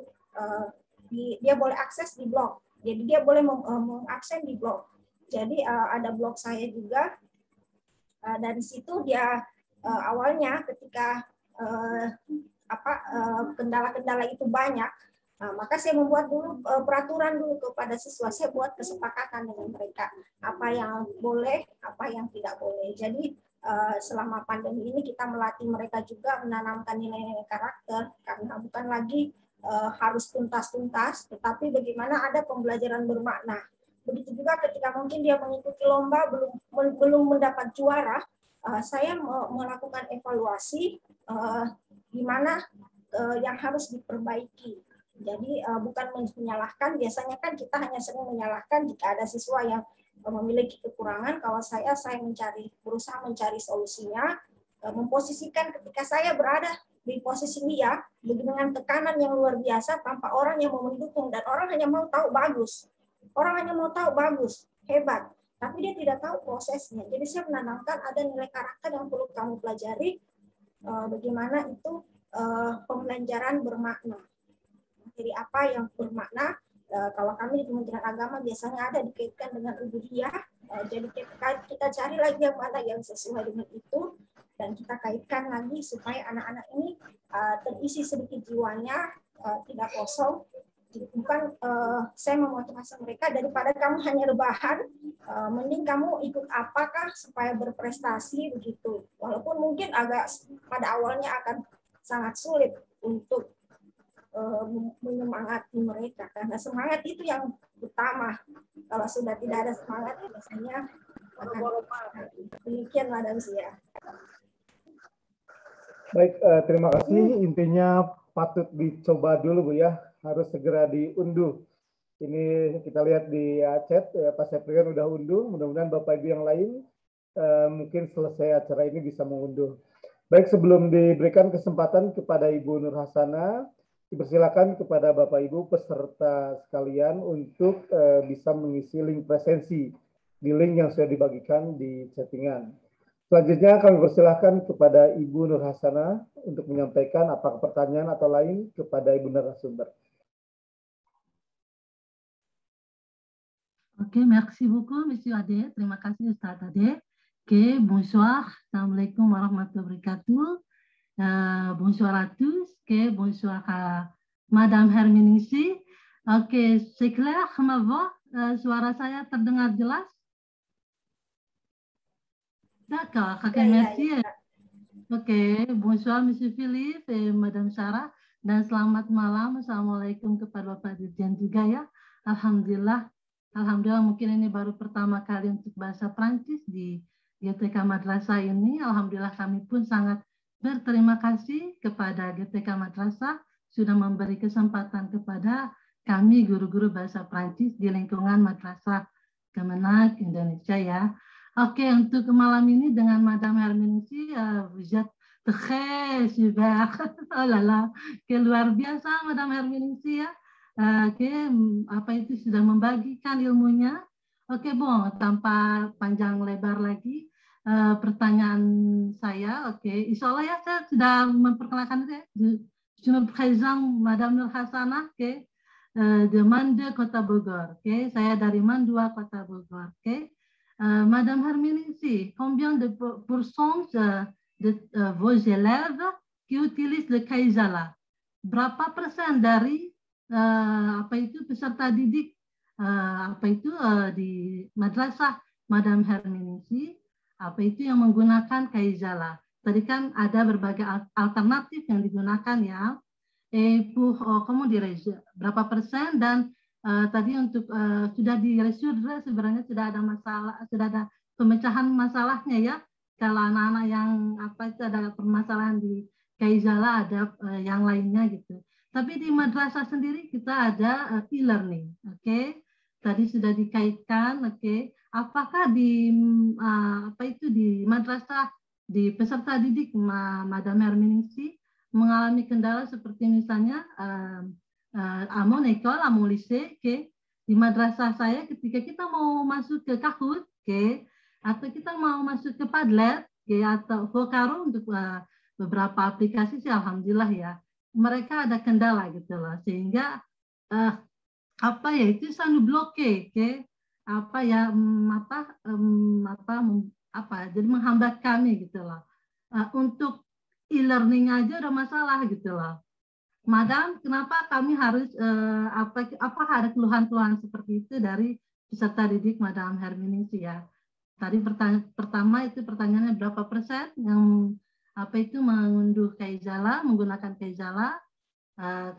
I: dia boleh akses di blog. Jadi dia boleh mengakses di blog. Jadi ada blog saya juga. Dari situ dia awalnya ketika kendala-kendala itu banyak, maka saya membuat dulu peraturan dulu kepada siswa. Saya buat kesepakatan dengan mereka apa yang boleh, apa yang tidak boleh. Jadi selama pandemi ini kita melatih mereka juga menanamkan nilai-nilai karakter, karena bukan lagi harus tuntas-tuntas, tetapi bagaimana ada pembelajaran bermakna. Begitu juga ketika mungkin dia mengikuti lomba belum mendapat juara, saya melakukan evaluasi di mana yang harus diperbaiki. Jadi bukan menyalahkan, biasanya kan kita hanya sering menyalahkan jika ada siswa yang memiliki kekurangan. Kalau saya berusaha mencari solusinya, memposisikan ketika saya berada di posisi dia dengan tekanan yang luar biasa tanpa orang yang mau mendukung, dan orang hanya mau tahu bagus. Orang hanya mau tahu bagus, hebat, tapi dia tidak tahu prosesnya. Jadi saya menanamkan ada nilai karakter yang perlu kamu pelajari, bagaimana itu pembelajaran bermakna. Jadi apa yang bermakna, kalau kami di Kementerian Agama biasanya ada dikaitkan dengan ubudiyah. Jadi kita cari lagi yang mana yang sesuai dengan itu, dan kita kaitkan lagi supaya anak-anak ini terisi sedikit jiwanya, tidak kosong. Bukan saya memotivasi mereka, daripada kamu hanya rebahan, mending kamu ikut apakah supaya berprestasi begitu. Walaupun mungkin agak pada awalnya akan sangat sulit untuk menyemangati mereka, karena semangat itu yang utama. Kalau sudah tidak ada semangat, biasanya demikian Madam Zia.
C: Baik, terima kasih. Intinya patut dicoba dulu Bu ya, harus segera diunduh. Ini kita lihat di chat, Pak Septrian udah unduh. Mudah-mudahan Bapak Ibu yang lain mungkin selesai acara ini bisa mengunduh. Baik, sebelum diberikan kesempatan kepada Ibu Nur Hasanah, dipersilakan kepada Bapak Ibu peserta sekalian untuk bisa mengisi link presensi di link yang sudah dibagikan di chattingan. Selanjutnya kami persilahkan kepada Ibu Nur Hasanah untuk menyampaikan apakah pertanyaan atau lain kepada Ibu narasumber.
K: Oke, merci beaucoup, Monsieur Ade. Terima kasih, Ustaz Ade. Oke, bonsoir. Assalamualaikum warahmatullahi wabarakatuh. Bonsoir à tous. Okay, bonsoir à Madame Herminingsi. Oke, c'est clair, ma voix? Suara saya terdengar jelas? D'accord, oke, merci. Oke, bonsoir Monsieur Philippe et Madame Sarah. Dan selamat malam. Assalamualaikum kepada Bapak Dirjen juga ya. Alhamdulillah mungkin ini baru pertama kali untuk bahasa Prancis di GTK Madrasah ini. Alhamdulillah kami pun sangat berterima kasih kepada GTK Madrasah sudah memberi kesempatan kepada kami guru-guru bahasa Prancis di lingkungan Madrasah Kemenak Indonesia ya. Oke, untuk malam ini dengan Madame Herminisi, vous êtes très super. Oh là là, que luar biasa Madame Herminisi ya. Apa itu sudah membagikan ilmunya. Oke, bon, tanpa panjang lebar lagi, pertanyaan saya, oke, insya Allah ya saya sudah memperkenalkan saya. Je me présente Madame Nur Hasanah, oke, de Mande Kota Bogor, oke, saya dari Mandua Kota Bogor, oke. Madame Herminisi, combien de pourcents de vos élèves qui utilisent le Kaizala? Berapa persen dari apa itu peserta didik apa itu di madrasah Madame Herminisi apa itu yang menggunakan Kaizala? Tadi kan ada berbagai alternatif yang digunakan ya. Kamu berapa persen dan tadi untuk sudah diresude sebenarnya sudah ada masalah, sudah ada pemecahan masalahnya ya. Kalau anak-anak yang apa itu ada permasalahan di Kaizala ada yang lainnya gitu. Tapi di madrasah sendiri kita ada e-learning, oke? Tadi sudah dikaitkan, oke? Apakah di apa itu di madrasah di peserta didik Madame Herminisi mengalami kendala seperti misalnya à mon école, à mon lycée, okay, di madrasah saya ketika kita mau masuk ke Kahoot, okay, atau kita mau masuk ke Padlet, okay, atau Vocaro untuk beberapa aplikasi sih alhamdulillah ya, mereka ada kendala gitu loh, sehingga apa ya itu selalu bloke, okay, apa ya jadi menghambat kami gitu loh, untuk e-learning aja udah masalah gitu loh. Madam, kenapa kami harus apakah ada keluhan-keluhan seperti itu dari peserta didik Madam Herminisi ya? Tadi pertama itu pertanyaannya berapa persen yang apa itu mengunduh Kaizala, menggunakan Kaizala?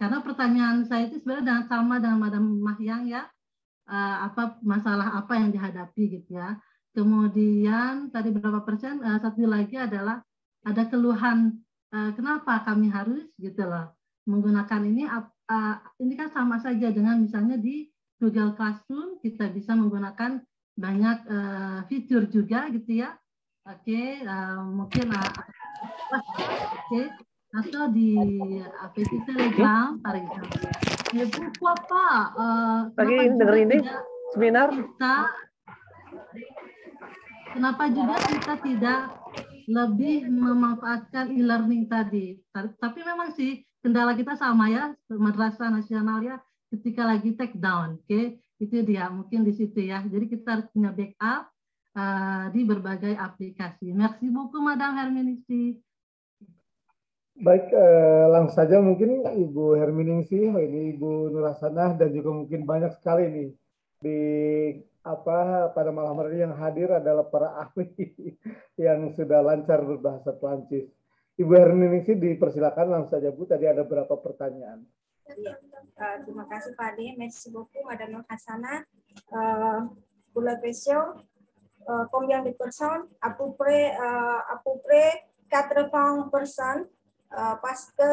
K: Karena pertanyaan saya itu sebenarnya sama dengan Madam Mahyang ya, apa masalah apa yang dihadapi gitu ya. Kemudian tadi berapa persen? Satu lagi adalah ada keluhan kenapa kami harus gitu loh menggunakan ini kan sama saja dengan misalnya di Google Classroom kita bisa menggunakan banyak fitur juga gitu ya. Oke, mungkin oke, atau di aplikasi Telegram par exemple. Ya pourquoi pas kenapa juga kita tidak lebih memanfaatkan e-learning tadi. Tapi memang sih kendala kita sama ya, madrasah nasional ya, ketika lagi take down, oke, itu dia mungkin di situ ya. Jadi kita harus punya backup di berbagai aplikasi. Merci beaucoup, Madame Herminisi.
C: Baik, langsung saja mungkin Ibu Herminisi, ini Ibu Nur Hasanah dan juga mungkin banyak sekali nih di pada malam hari yang hadir adalah para ahli yang sudah lancar berbahasa Perancis. Ibu Herminisi dipersilakan langsung saja Bu, tadi ada berapa pertanyaan.
I: Terima kasih Pak Ade, merci beaucoup Madame Nur Hasanah. Pour la question, combien de personnes? À peu près 80%, parce que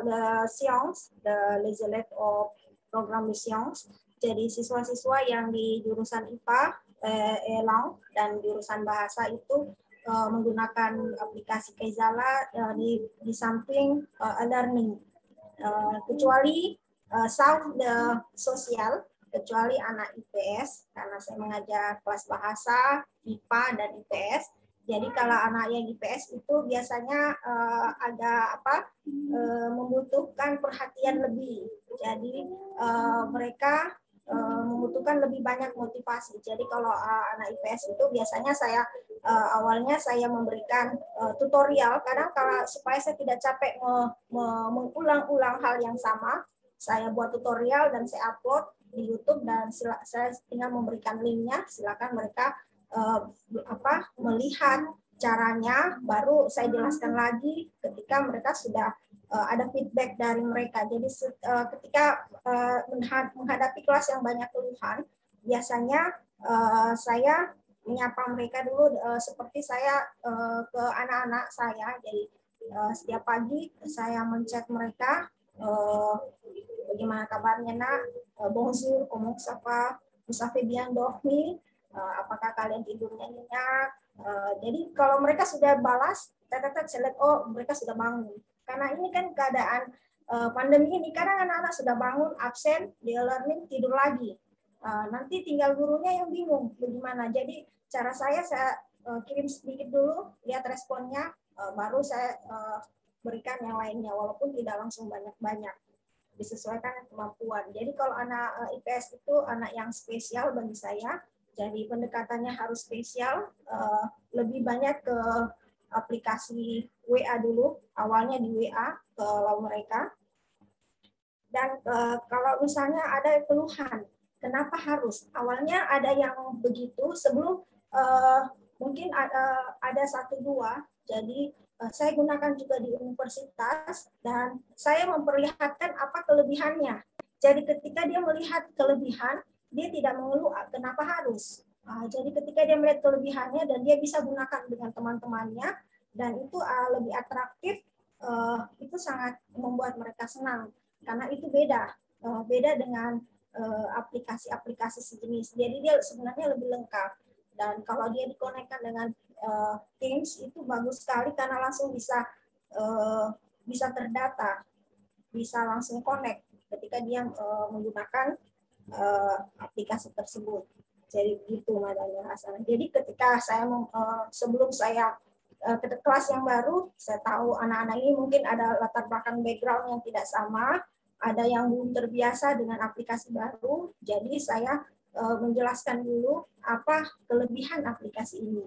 I: la science, les élèves au programme de science, jadi siswa-siswa yang di jurusan IPA, Elang, dan jurusan bahasa itu menggunakan aplikasi Kaizala di samping e-learning. Kecuali South sosial, kecuali anak IPS, karena saya mengajar kelas bahasa, IPA, dan IPS. Jadi kalau anak yang IPS itu biasanya membutuhkan perhatian lebih. Jadi mereka membutuhkan lebih banyak motivasi. Jadi kalau anak IPS itu biasanya awalnya saya memberikan tutorial. Kadang supaya saya tidak capek mengulang-ulang hal yang sama, saya buat tutorial dan saya upload di YouTube dan saya tinggal memberikan linknya. Silakan mereka melihat caranya, baru saya jelaskan lagi ketika mereka sudah ada feedback dari mereka. Jadi ketika menghadapi kelas yang banyak keluhan, biasanya saya menyapa mereka dulu seperti saya ke anak-anak saya. Jadi setiap pagi saya menchat mereka, bagaimana kabarnya nak, bonjour, comment ça va, vous avez bien dormi, apakah kalian tidurnya nyenyak. Jadi kalau mereka sudah balas, saya lihat, oh mereka sudah bangun. Karena ini kan keadaan pandemi ini, kadang anak-anak sudah bangun, absen, dia learning, tidur lagi. Nanti tinggal gurunya yang bingung bagaimana. Jadi cara saya kirim sedikit dulu, lihat responnya, baru saya berikan yang lainnya, walaupun tidak langsung banyak-banyak, disesuaikan kemampuan. Jadi kalau anak IPS itu anak yang spesial bagi saya, jadi pendekatannya harus spesial, lebih banyak ke aplikasi WA dulu, awalnya di WA kalau mereka. Dan kalau misalnya ada keluhan, kenapa harus? Awalnya ada yang begitu, sebelum mungkin ada 1-2, jadi saya gunakan juga di universitas, dan saya memperlihatkan apa kelebihannya. Jadi ketika dia melihat kelebihan, dia tidak mengeluh kenapa harus. Jadi ketika dia melihat kelebihannya dan dia bisa gunakan dengan teman-temannya, dan itu lebih atraktif, itu sangat membuat mereka senang. Karena itu beda dengan aplikasi-aplikasi sejenis. Jadi dia sebenarnya lebih lengkap. Dan kalau dia dikonekkan dengan Teams, itu bagus sekali karena langsung bisa terdata, bisa langsung connect ketika dia menggunakan aplikasi tersebut. Jadi gitu Madam Hasan. Jadi ketika saya sebelum saya ke kelas yang baru, saya tahu anak-anak ini mungkin ada latar belakang background yang tidak sama, ada yang belum terbiasa dengan aplikasi baru. Jadi saya menjelaskan dulu apa kelebihan aplikasi ini.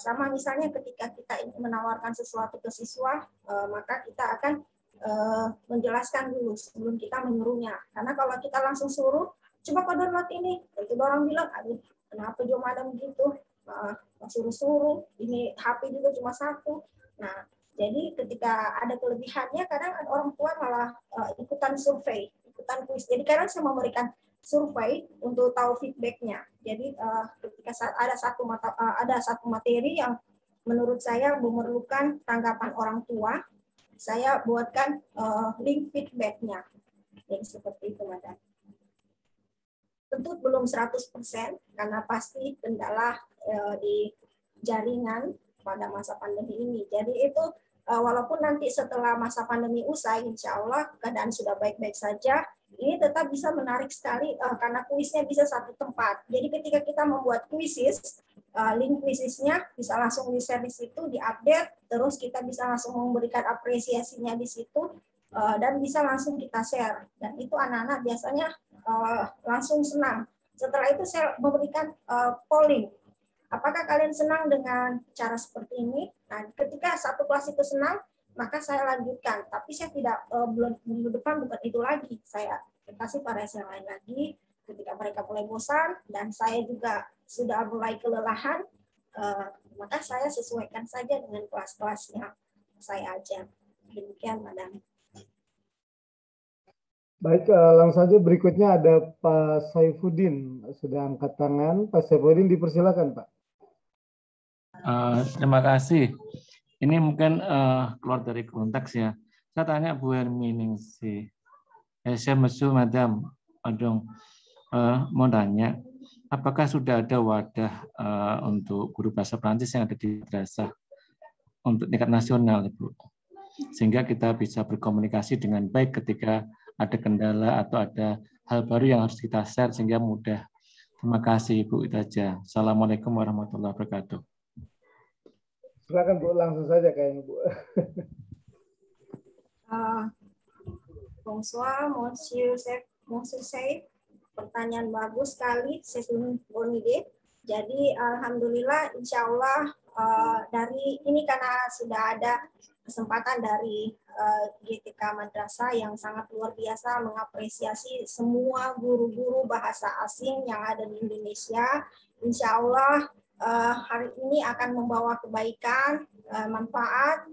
I: Sama misalnya ketika kita ingin menawarkan sesuatu ke siswa, maka kita akan menjelaskan dulu sebelum kita menyuruhnya. Karena kalau kita langsung suruh, coba kau download ini, itu orang bilang, aduh, kenapa cuma ada begitu, suruh-suruh, ini HP juga cuma 1. Nah, jadi ketika ada kelebihannya, kadang orang tua malah ikutan survei, ikutan kuis. Jadi kadang saya memberikan survei untuk tahu feedbacknya. Jadi ketika ada satu materi yang menurut saya memerlukan tanggapan orang tua, saya buatkan link feedbacknya. Jadi seperti itu, Madam. Tentu belum 100% karena pasti kendala di jaringan pada masa pandemi ini. Jadi itu walaupun nanti setelah masa pandemi usai, insya Allah keadaan sudah baik-baik saja, ini tetap bisa menarik sekali karena kuisnya bisa satu tempat. Jadi ketika kita membuat kuisis, link kuisisnya bisa langsung di-share di situ, di-update, terus kita bisa langsung memberikan apresiasinya di situ, dan bisa langsung kita share. Dan itu anak-anak biasanya langsung senang. Setelah itu saya memberikan polling. Apakah kalian senang dengan cara seperti ini? Nah, ketika satu kelas itu senang, maka saya lanjutkan. Tapi saya tidak minggu depan bukan itu lagi. Saya kasih variasi yang lain lagi. Ketika mereka mulai bosan dan saya juga sudah mulai kelelahan, maka saya sesuaikan saja dengan kelas-kelas yang saya ajar. Demikian, Madam.
C: Baik, langsung saja berikutnya ada Pak Saifuddin. Sudah angkat tangan. Pak Saifuddin dipersilakan, Pak.
L: Terima kasih. Ini mungkin keluar dari konteks ya. Saya tanya Bu Hermining sih. Saya mesu Madam, mau tanya, apakah sudah ada wadah untuk guru bahasa Prancis yang ada di madrasah untuk tingkat nasional, Ibu? Sehingga kita bisa berkomunikasi dengan baik ketika ada kendala atau ada hal baru yang harus kita share sehingga mudah. Terima kasih Ibu, itu aja. Assalamualaikum warahmatullahi wabarakatuh.
C: Silakan Bu, langsung saja kayaknya Bu.
I: Bonsoir, Monsieur Saif. Pertanyaan bagus sekali, Sesun Bonide. Jadi alhamdulillah, insya Allah dari ini karena sudah ada kesempatan dari GTK Madrasah yang sangat luar biasa mengapresiasi semua guru-guru bahasa asing yang ada di Indonesia. Insya Allah hari ini akan membawa kebaikan, manfaat.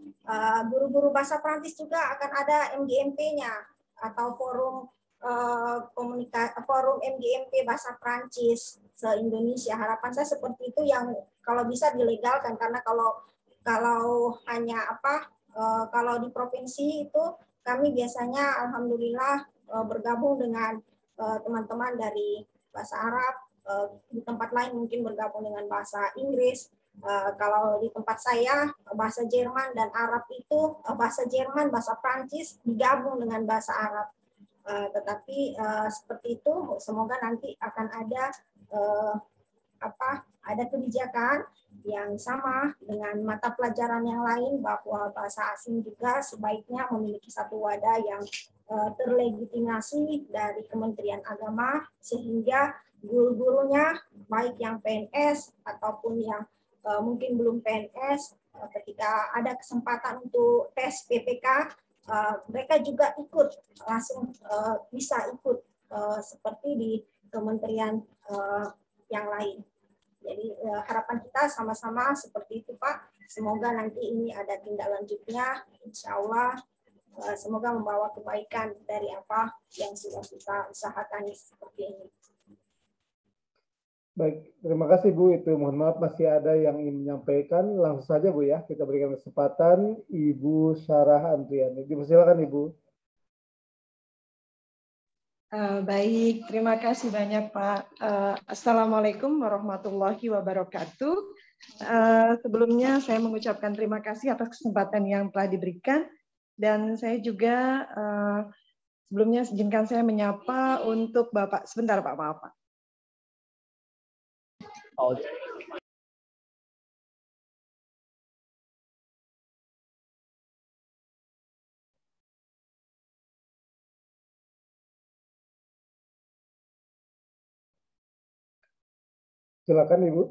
I: Guru-guru bahasa Prancis juga akan ada MGMP-nya atau forum forum MGMP bahasa Prancis se-Indonesia. Harapan saya seperti itu yang kalau bisa dilegalkan, karena kalau hanya kalau di provinsi itu kami biasanya alhamdulillah bergabung dengan teman-teman dari bahasa Arab, di tempat lain mungkin bergabung dengan bahasa Inggris. Kalau di tempat saya bahasa Jerman dan Arab itu bahasa Jerman, bahasa Prancis digabung dengan bahasa Arab. Tetapi seperti itu, semoga nanti akan ada ada kebijakan yang sama dengan mata pelajaran yang lain, bahwa bahasa asing juga sebaiknya memiliki satu wadah yang terlegitimasi dari Kementerian Agama, sehingga guru-gurunya baik yang PNS ataupun yang mungkin belum PNS, ketika ada kesempatan untuk tes PPK, mereka juga ikut, langsung bisa ikut seperti di kementerian yang lain. Jadi harapan kita sama-sama seperti itu, Pak. Semoga nanti ini ada tindak lanjutnya, insya Allah. Semoga membawa kebaikan dari apa yang sudah kita usahakan seperti ini.
C: Baik, terima kasih Bu. Itu mohon maaf masih ada yang ingin menyampaikan. Langsung saja Bu ya, kita berikan kesempatan Ibu Sarah Andriani. Dipersilakan Ibu.
M: Baik, terima kasih banyak Pak. Assalamualaikum warahmatullahi wabarakatuh. Sebelumnya saya mengucapkan terima kasih atas kesempatan yang telah diberikan, dan saya juga sebelumnya izinkan saya menyapa untuk Bapak. Sebentar Pak, maaf Pak.
C: Oh. Silakan Ibu.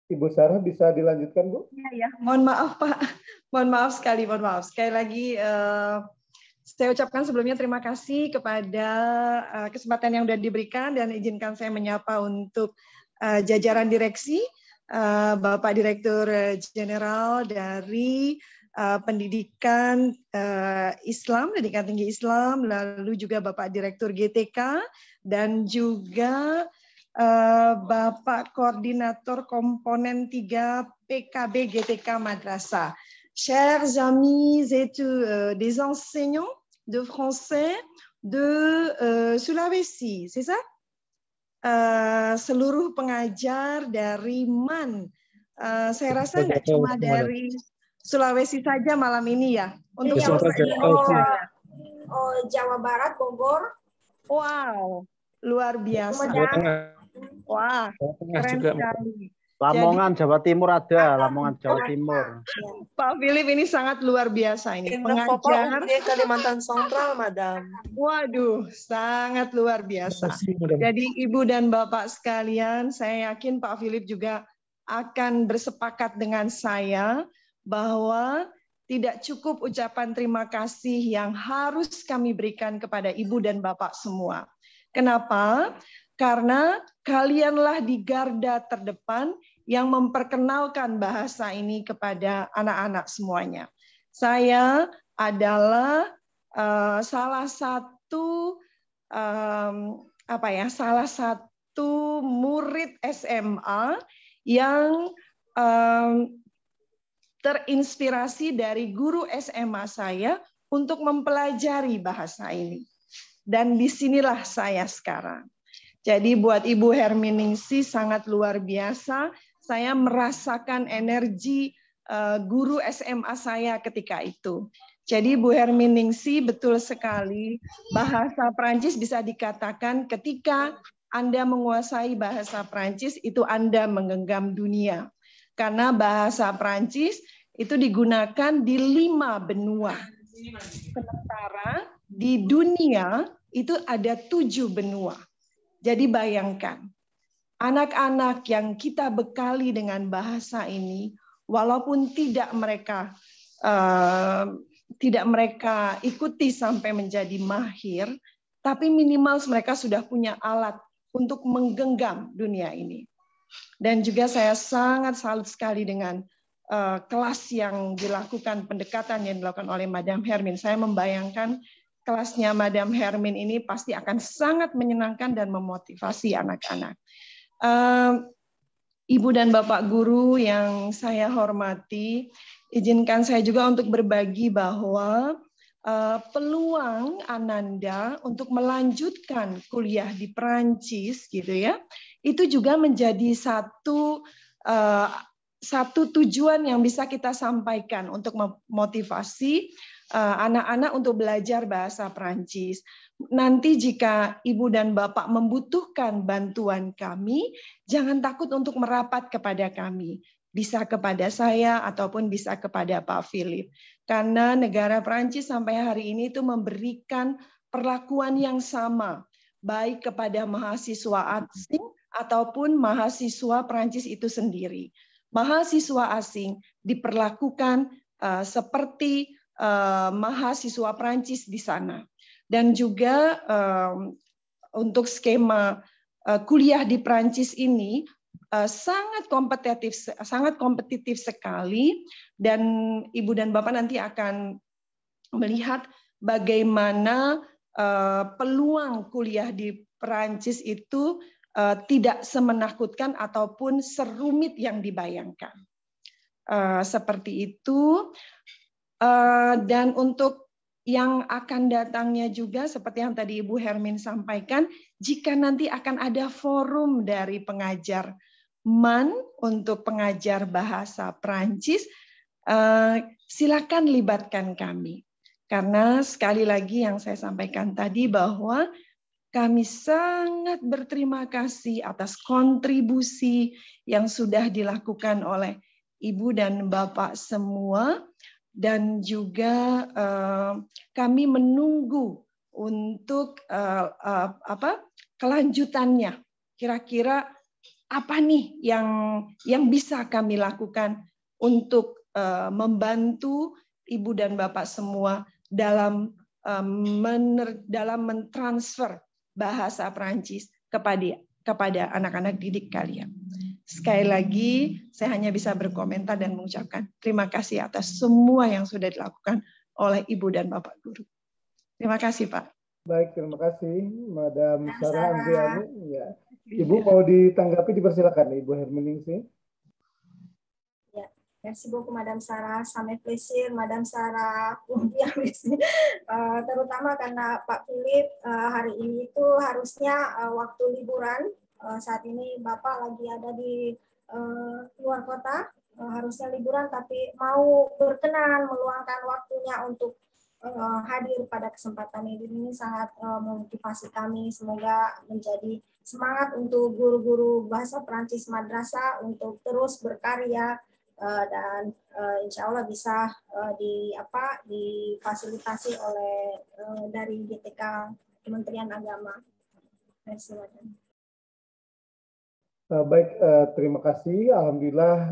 C: Ibu Sarah bisa dilanjutkan Bu?
M: Ya, mohon maaf Pak. Mohon maaf sekali, mohon maaf. Sekali lagi saya ucapkan sebelumnya terima kasih kepada kesempatan yang sudah diberikan, dan izinkan saya menyapa untuk jajaran direksi, Bapak Direktur Jenderal dari Pendidikan Islam, Pendidikan Tinggi Islam, lalu juga Bapak Direktur GTK, dan juga Bapak Koordinator Komponen 3 PKB GTK Madrasah. Chers amis et des enseignants de français de Sulawesi, c'est ça? Seluruh pengajar dari MAN. Saya rasa nggak cuma dari Sulawesi saja malam ini ya. Untuk
I: Jawa Barat, Bogor.
M: Wow, luar biasa. Wah, keren sekali.
N: Lamongan, jadi, Jawa Timur ada, Lamongan, Jawa Timur.
M: Pak Philip ini sangat luar biasa ini. Pengajar
J: Kalimantan Sentral, Madam.
M: Waduh, sangat luar biasa. Jadi Ibu dan Bapak sekalian, saya yakin Pak Philip juga akan bersepakat dengan saya bahwa tidak cukup ucapan terima kasih yang harus kami berikan kepada Ibu dan Bapak semua. Kenapa? Karena kalianlah di garda terdepan yang memperkenalkan bahasa ini kepada anak-anak semuanya. Saya adalah salah satu murid SMA yang terinspirasi dari guru SMA saya untuk mempelajari bahasa ini. Dan disinilah saya sekarang. Jadi buat Ibu Herminingsih sangat luar biasa. Saya merasakan energi guru SMA saya ketika itu. Jadi Bu Herminingsih betul sekali, bahasa Prancis bisa dikatakan ketika Anda menguasai bahasa Prancis itu Anda menggenggam dunia. Karena bahasa Prancis itu digunakan di 5 benua. Sementara di dunia itu ada 7 benua. Jadi bayangkan, anak-anak yang kita bekali dengan bahasa ini, walaupun tidak mereka ikuti sampai menjadi mahir, tapi minimal mereka sudah punya alat untuk menggenggam dunia ini. Dan juga saya sangat salut sekali dengan kelas yang dilakukan, pendekatan yang dilakukan oleh Madam Hermin. Saya membayangkan kelasnya Madam Hermin ini pasti akan sangat menyenangkan dan memotivasi anak-anak. Ibu dan Bapak guru yang saya hormati, izinkan saya juga untuk berbagi bahwa peluang Ananda untuk melanjutkan kuliah di Perancis gitu ya, itu juga menjadi satu tujuan yang bisa kita sampaikan untuk memotivasi anak-anak untuk belajar bahasa Perancis. Nanti jika Ibu dan Bapak membutuhkan bantuan kami, jangan takut untuk merapat kepada kami. Bisa kepada saya ataupun bisa kepada Pak Philip. Karena negara Perancis sampai hari ini itu memberikan perlakuan yang sama, baik kepada mahasiswa asing ataupun mahasiswa Perancis itu sendiri. Mahasiswa asing diperlakukan seperti mahasiswa Perancis di sana. Dan juga untuk skema kuliah di Perancis ini sangat kompetitif sekali, dan Ibu dan Bapak nanti akan melihat bagaimana peluang kuliah di Perancis itu tidak semenakutkan ataupun serumit yang dibayangkan. Seperti itu. Dan untuk yang akan datangnya juga seperti yang tadi Ibu Hermin sampaikan, jika nanti akan ada forum dari pengajar MAN untuk pengajar bahasa Perancis, silakan libatkan kami. Karena sekali lagi yang saya sampaikan tadi bahwa kami sangat berterima kasih atas kontribusi yang sudah dilakukan oleh Ibu dan Bapak semua, dan juga kami menunggu untuk kelanjutannya. Kira-kira apa nih yang bisa kami lakukan untuk membantu Ibu dan Bapak semua dalam mentransfer bahasa Perancis kepada anak-anak didik kalian. Sekali lagi, saya hanya bisa berkomentar dan mengucapkan terima kasih atas semua yang sudah dilakukan oleh Ibu dan Bapak Guru. Terima kasih, Pak.
C: Baik, terima kasih, Madam Sarah Andriani. Ya. Ibu mau ditanggapi, dipersilakan, Ibu Herminingsih.
I: Ya, merci beaucoup, Madam Sarah. Ça me plaisir, Madam Sarah. Terutama karena Pak Philip hari ini itu harusnya waktu liburan. Saat ini Bapak lagi ada di luar kota, harusnya liburan, tapi mau berkenan meluangkan waktunya untuk hadir pada kesempatan ini sangat memotivasi kami. Semoga menjadi semangat untuk guru-guru bahasa Perancis madrasah untuk terus berkarya dan insya Allah bisa difasilitasi oleh dari GTK Kementerian Agama. Terima kasih.
C: Baik, terima kasih. Alhamdulillah,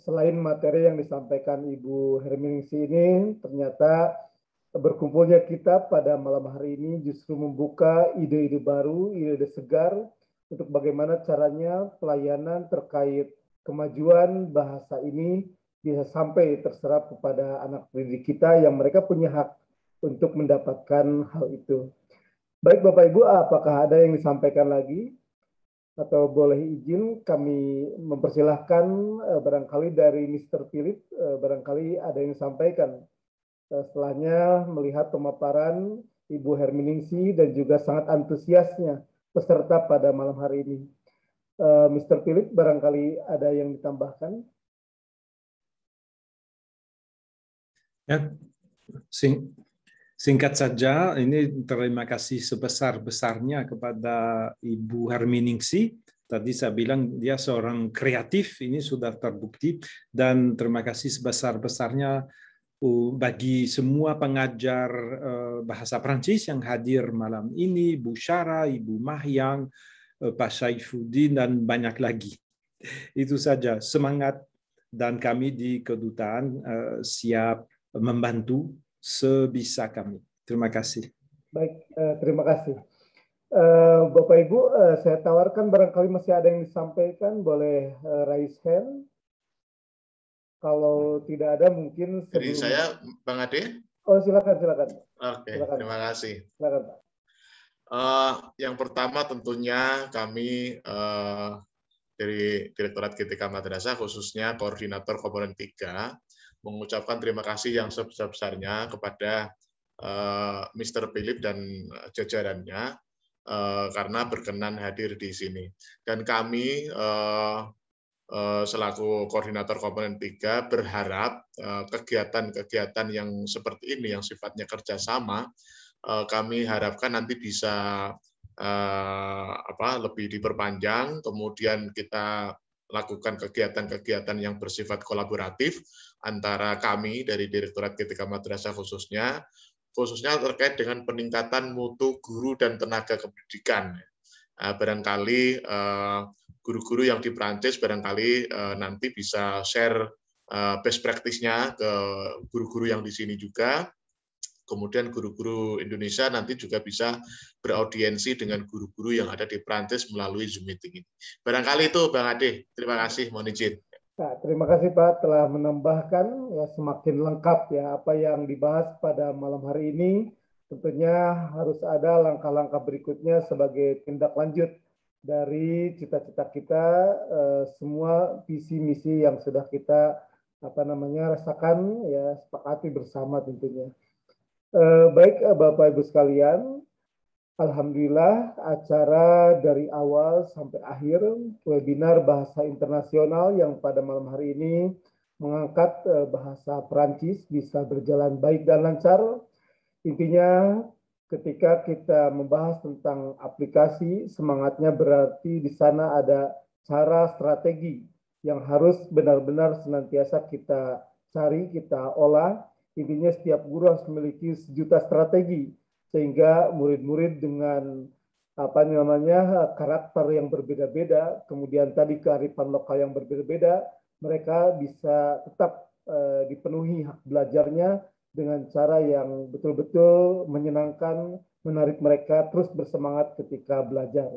C: selain materi yang disampaikan Ibu Herminingsih ini, ternyata berkumpulnya kita pada malam hari ini justru membuka ide-ide baru, ide-ide segar untuk bagaimana caranya pelayanan terkait kemajuan bahasa ini bisa sampai terserap kepada anak didik kita yang mereka punya hak untuk mendapatkan hal itu. Baik Bapak Ibu, apakah ada yang disampaikan lagi? Atau boleh izin kami mempersilahkan barangkali dari Mr. Philip, barangkali ada yang disampaikan. Setelahnya melihat pemaparan Ibu Herminingsih dan juga sangat antusiasnya peserta pada malam hari ini. Mr. Philip, barangkali ada yang ditambahkan?
H: Ya, singkat saja, ini terima kasih sebesar-besarnya kepada Ibu Herminingsih. Tadi saya bilang dia seorang kreatif, ini sudah terbukti. Dan terima kasih sebesar-besarnya bagi semua pengajar bahasa Perancis yang hadir malam ini, Bu Syara, Ibu Mahyang, Pak Saifuddin, dan banyak lagi. Itu saja, semangat, dan kami di kedutaan siap membantu sebisa kami. Terima kasih.
C: Baik, terima kasih. Bapak Ibu, saya tawarkan barangkali masih ada yang disampaikan, boleh raise hand. Kalau tidak ada mungkin sebelum...
E: Jadi saya, Bang Ade.
C: Oh, silakan.
E: Oke,
C: silakan.
E: Terima kasih.
C: Silakan, Pak.
E: Yang pertama tentunya kami dari Direktorat GTK Madrasah, khususnya Koordinator Komponen 3, mengucapkan terima kasih yang sebesar-besarnya kepada Mr. Philip dan jajarannya karena berkenan hadir di sini. Dan kami selaku koordinator komponen 3 berharap kegiatan-kegiatan yang seperti ini yang sifatnya kerjasama kami harapkan nanti bisa lebih diperpanjang, kemudian kita lakukan kegiatan-kegiatan yang bersifat kolaboratif antara kami dari Direktorat G3 Madrasah khususnya terkait dengan peningkatan mutu guru dan tenaga kependidikan. Barangkali guru-guru yang di Prancis barangkali nanti bisa share best practice-nya ke guru-guru yang di sini juga. Kemudian guru-guru Indonesia nanti juga bisa beraudiensi dengan guru-guru yang ada di Prancis melalui Zoom meeting ini. Barangkali itu Bang Ade. Terima kasih, mohon izin.
C: Nah, terima kasih Pak telah menambahkan ya semakin lengkap ya apa yang dibahas pada malam hari ini. Tentunya harus ada langkah-langkah berikutnya sebagai tindak lanjut dari cita-cita kita, semua visi misi yang sudah kita rasakan ya sepakati bersama tentunya. Baik Bapak Ibu sekalian, alhamdulillah acara dari awal sampai akhir webinar bahasa internasional yang pada malam hari ini mengangkat bahasa Perancis bisa berjalan baik dan lancar. Intinya ketika kita membahas tentang aplikasi, semangatnya berarti di sana ada cara strategi yang harus benar-benar senantiasa kita cari, kita olah. Intinya setiap guru harus memiliki sejuta strategi sehingga murid-murid dengan karakter yang berbeda-beda, kemudian tadi kearifan lokal yang berbeda-beda, mereka bisa tetap dipenuhi hak belajarnya dengan cara yang betul-betul menyenangkan, menarik mereka terus bersemangat ketika belajar.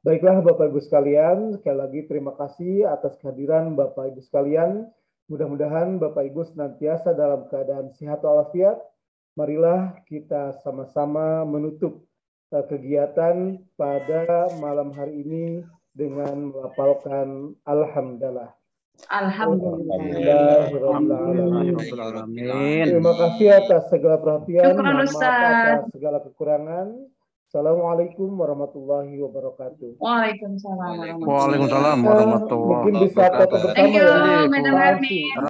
C: Baiklah Bapak Ibu sekalian, sekali lagi terima kasih atas kehadiran Bapak Ibu sekalian. Mudah-mudahan Bapak Ibu senantiasa dalam keadaan sehat walafiat. Marilah kita sama-sama menutup kegiatan pada malam hari ini dengan melafalkan Alhamdulillah.
N: Alhamdulillah.
C: Terima kasih atas segala perhatian, mohon maaf atas segala kekurangan. Assalamualaikum warahmatullahi wabarakatuh.
N: Waalaikumsalam warahmatullahi wabarakatuh.
C: Mungkin bisa foto bersama ya.
N: Madam Hermin.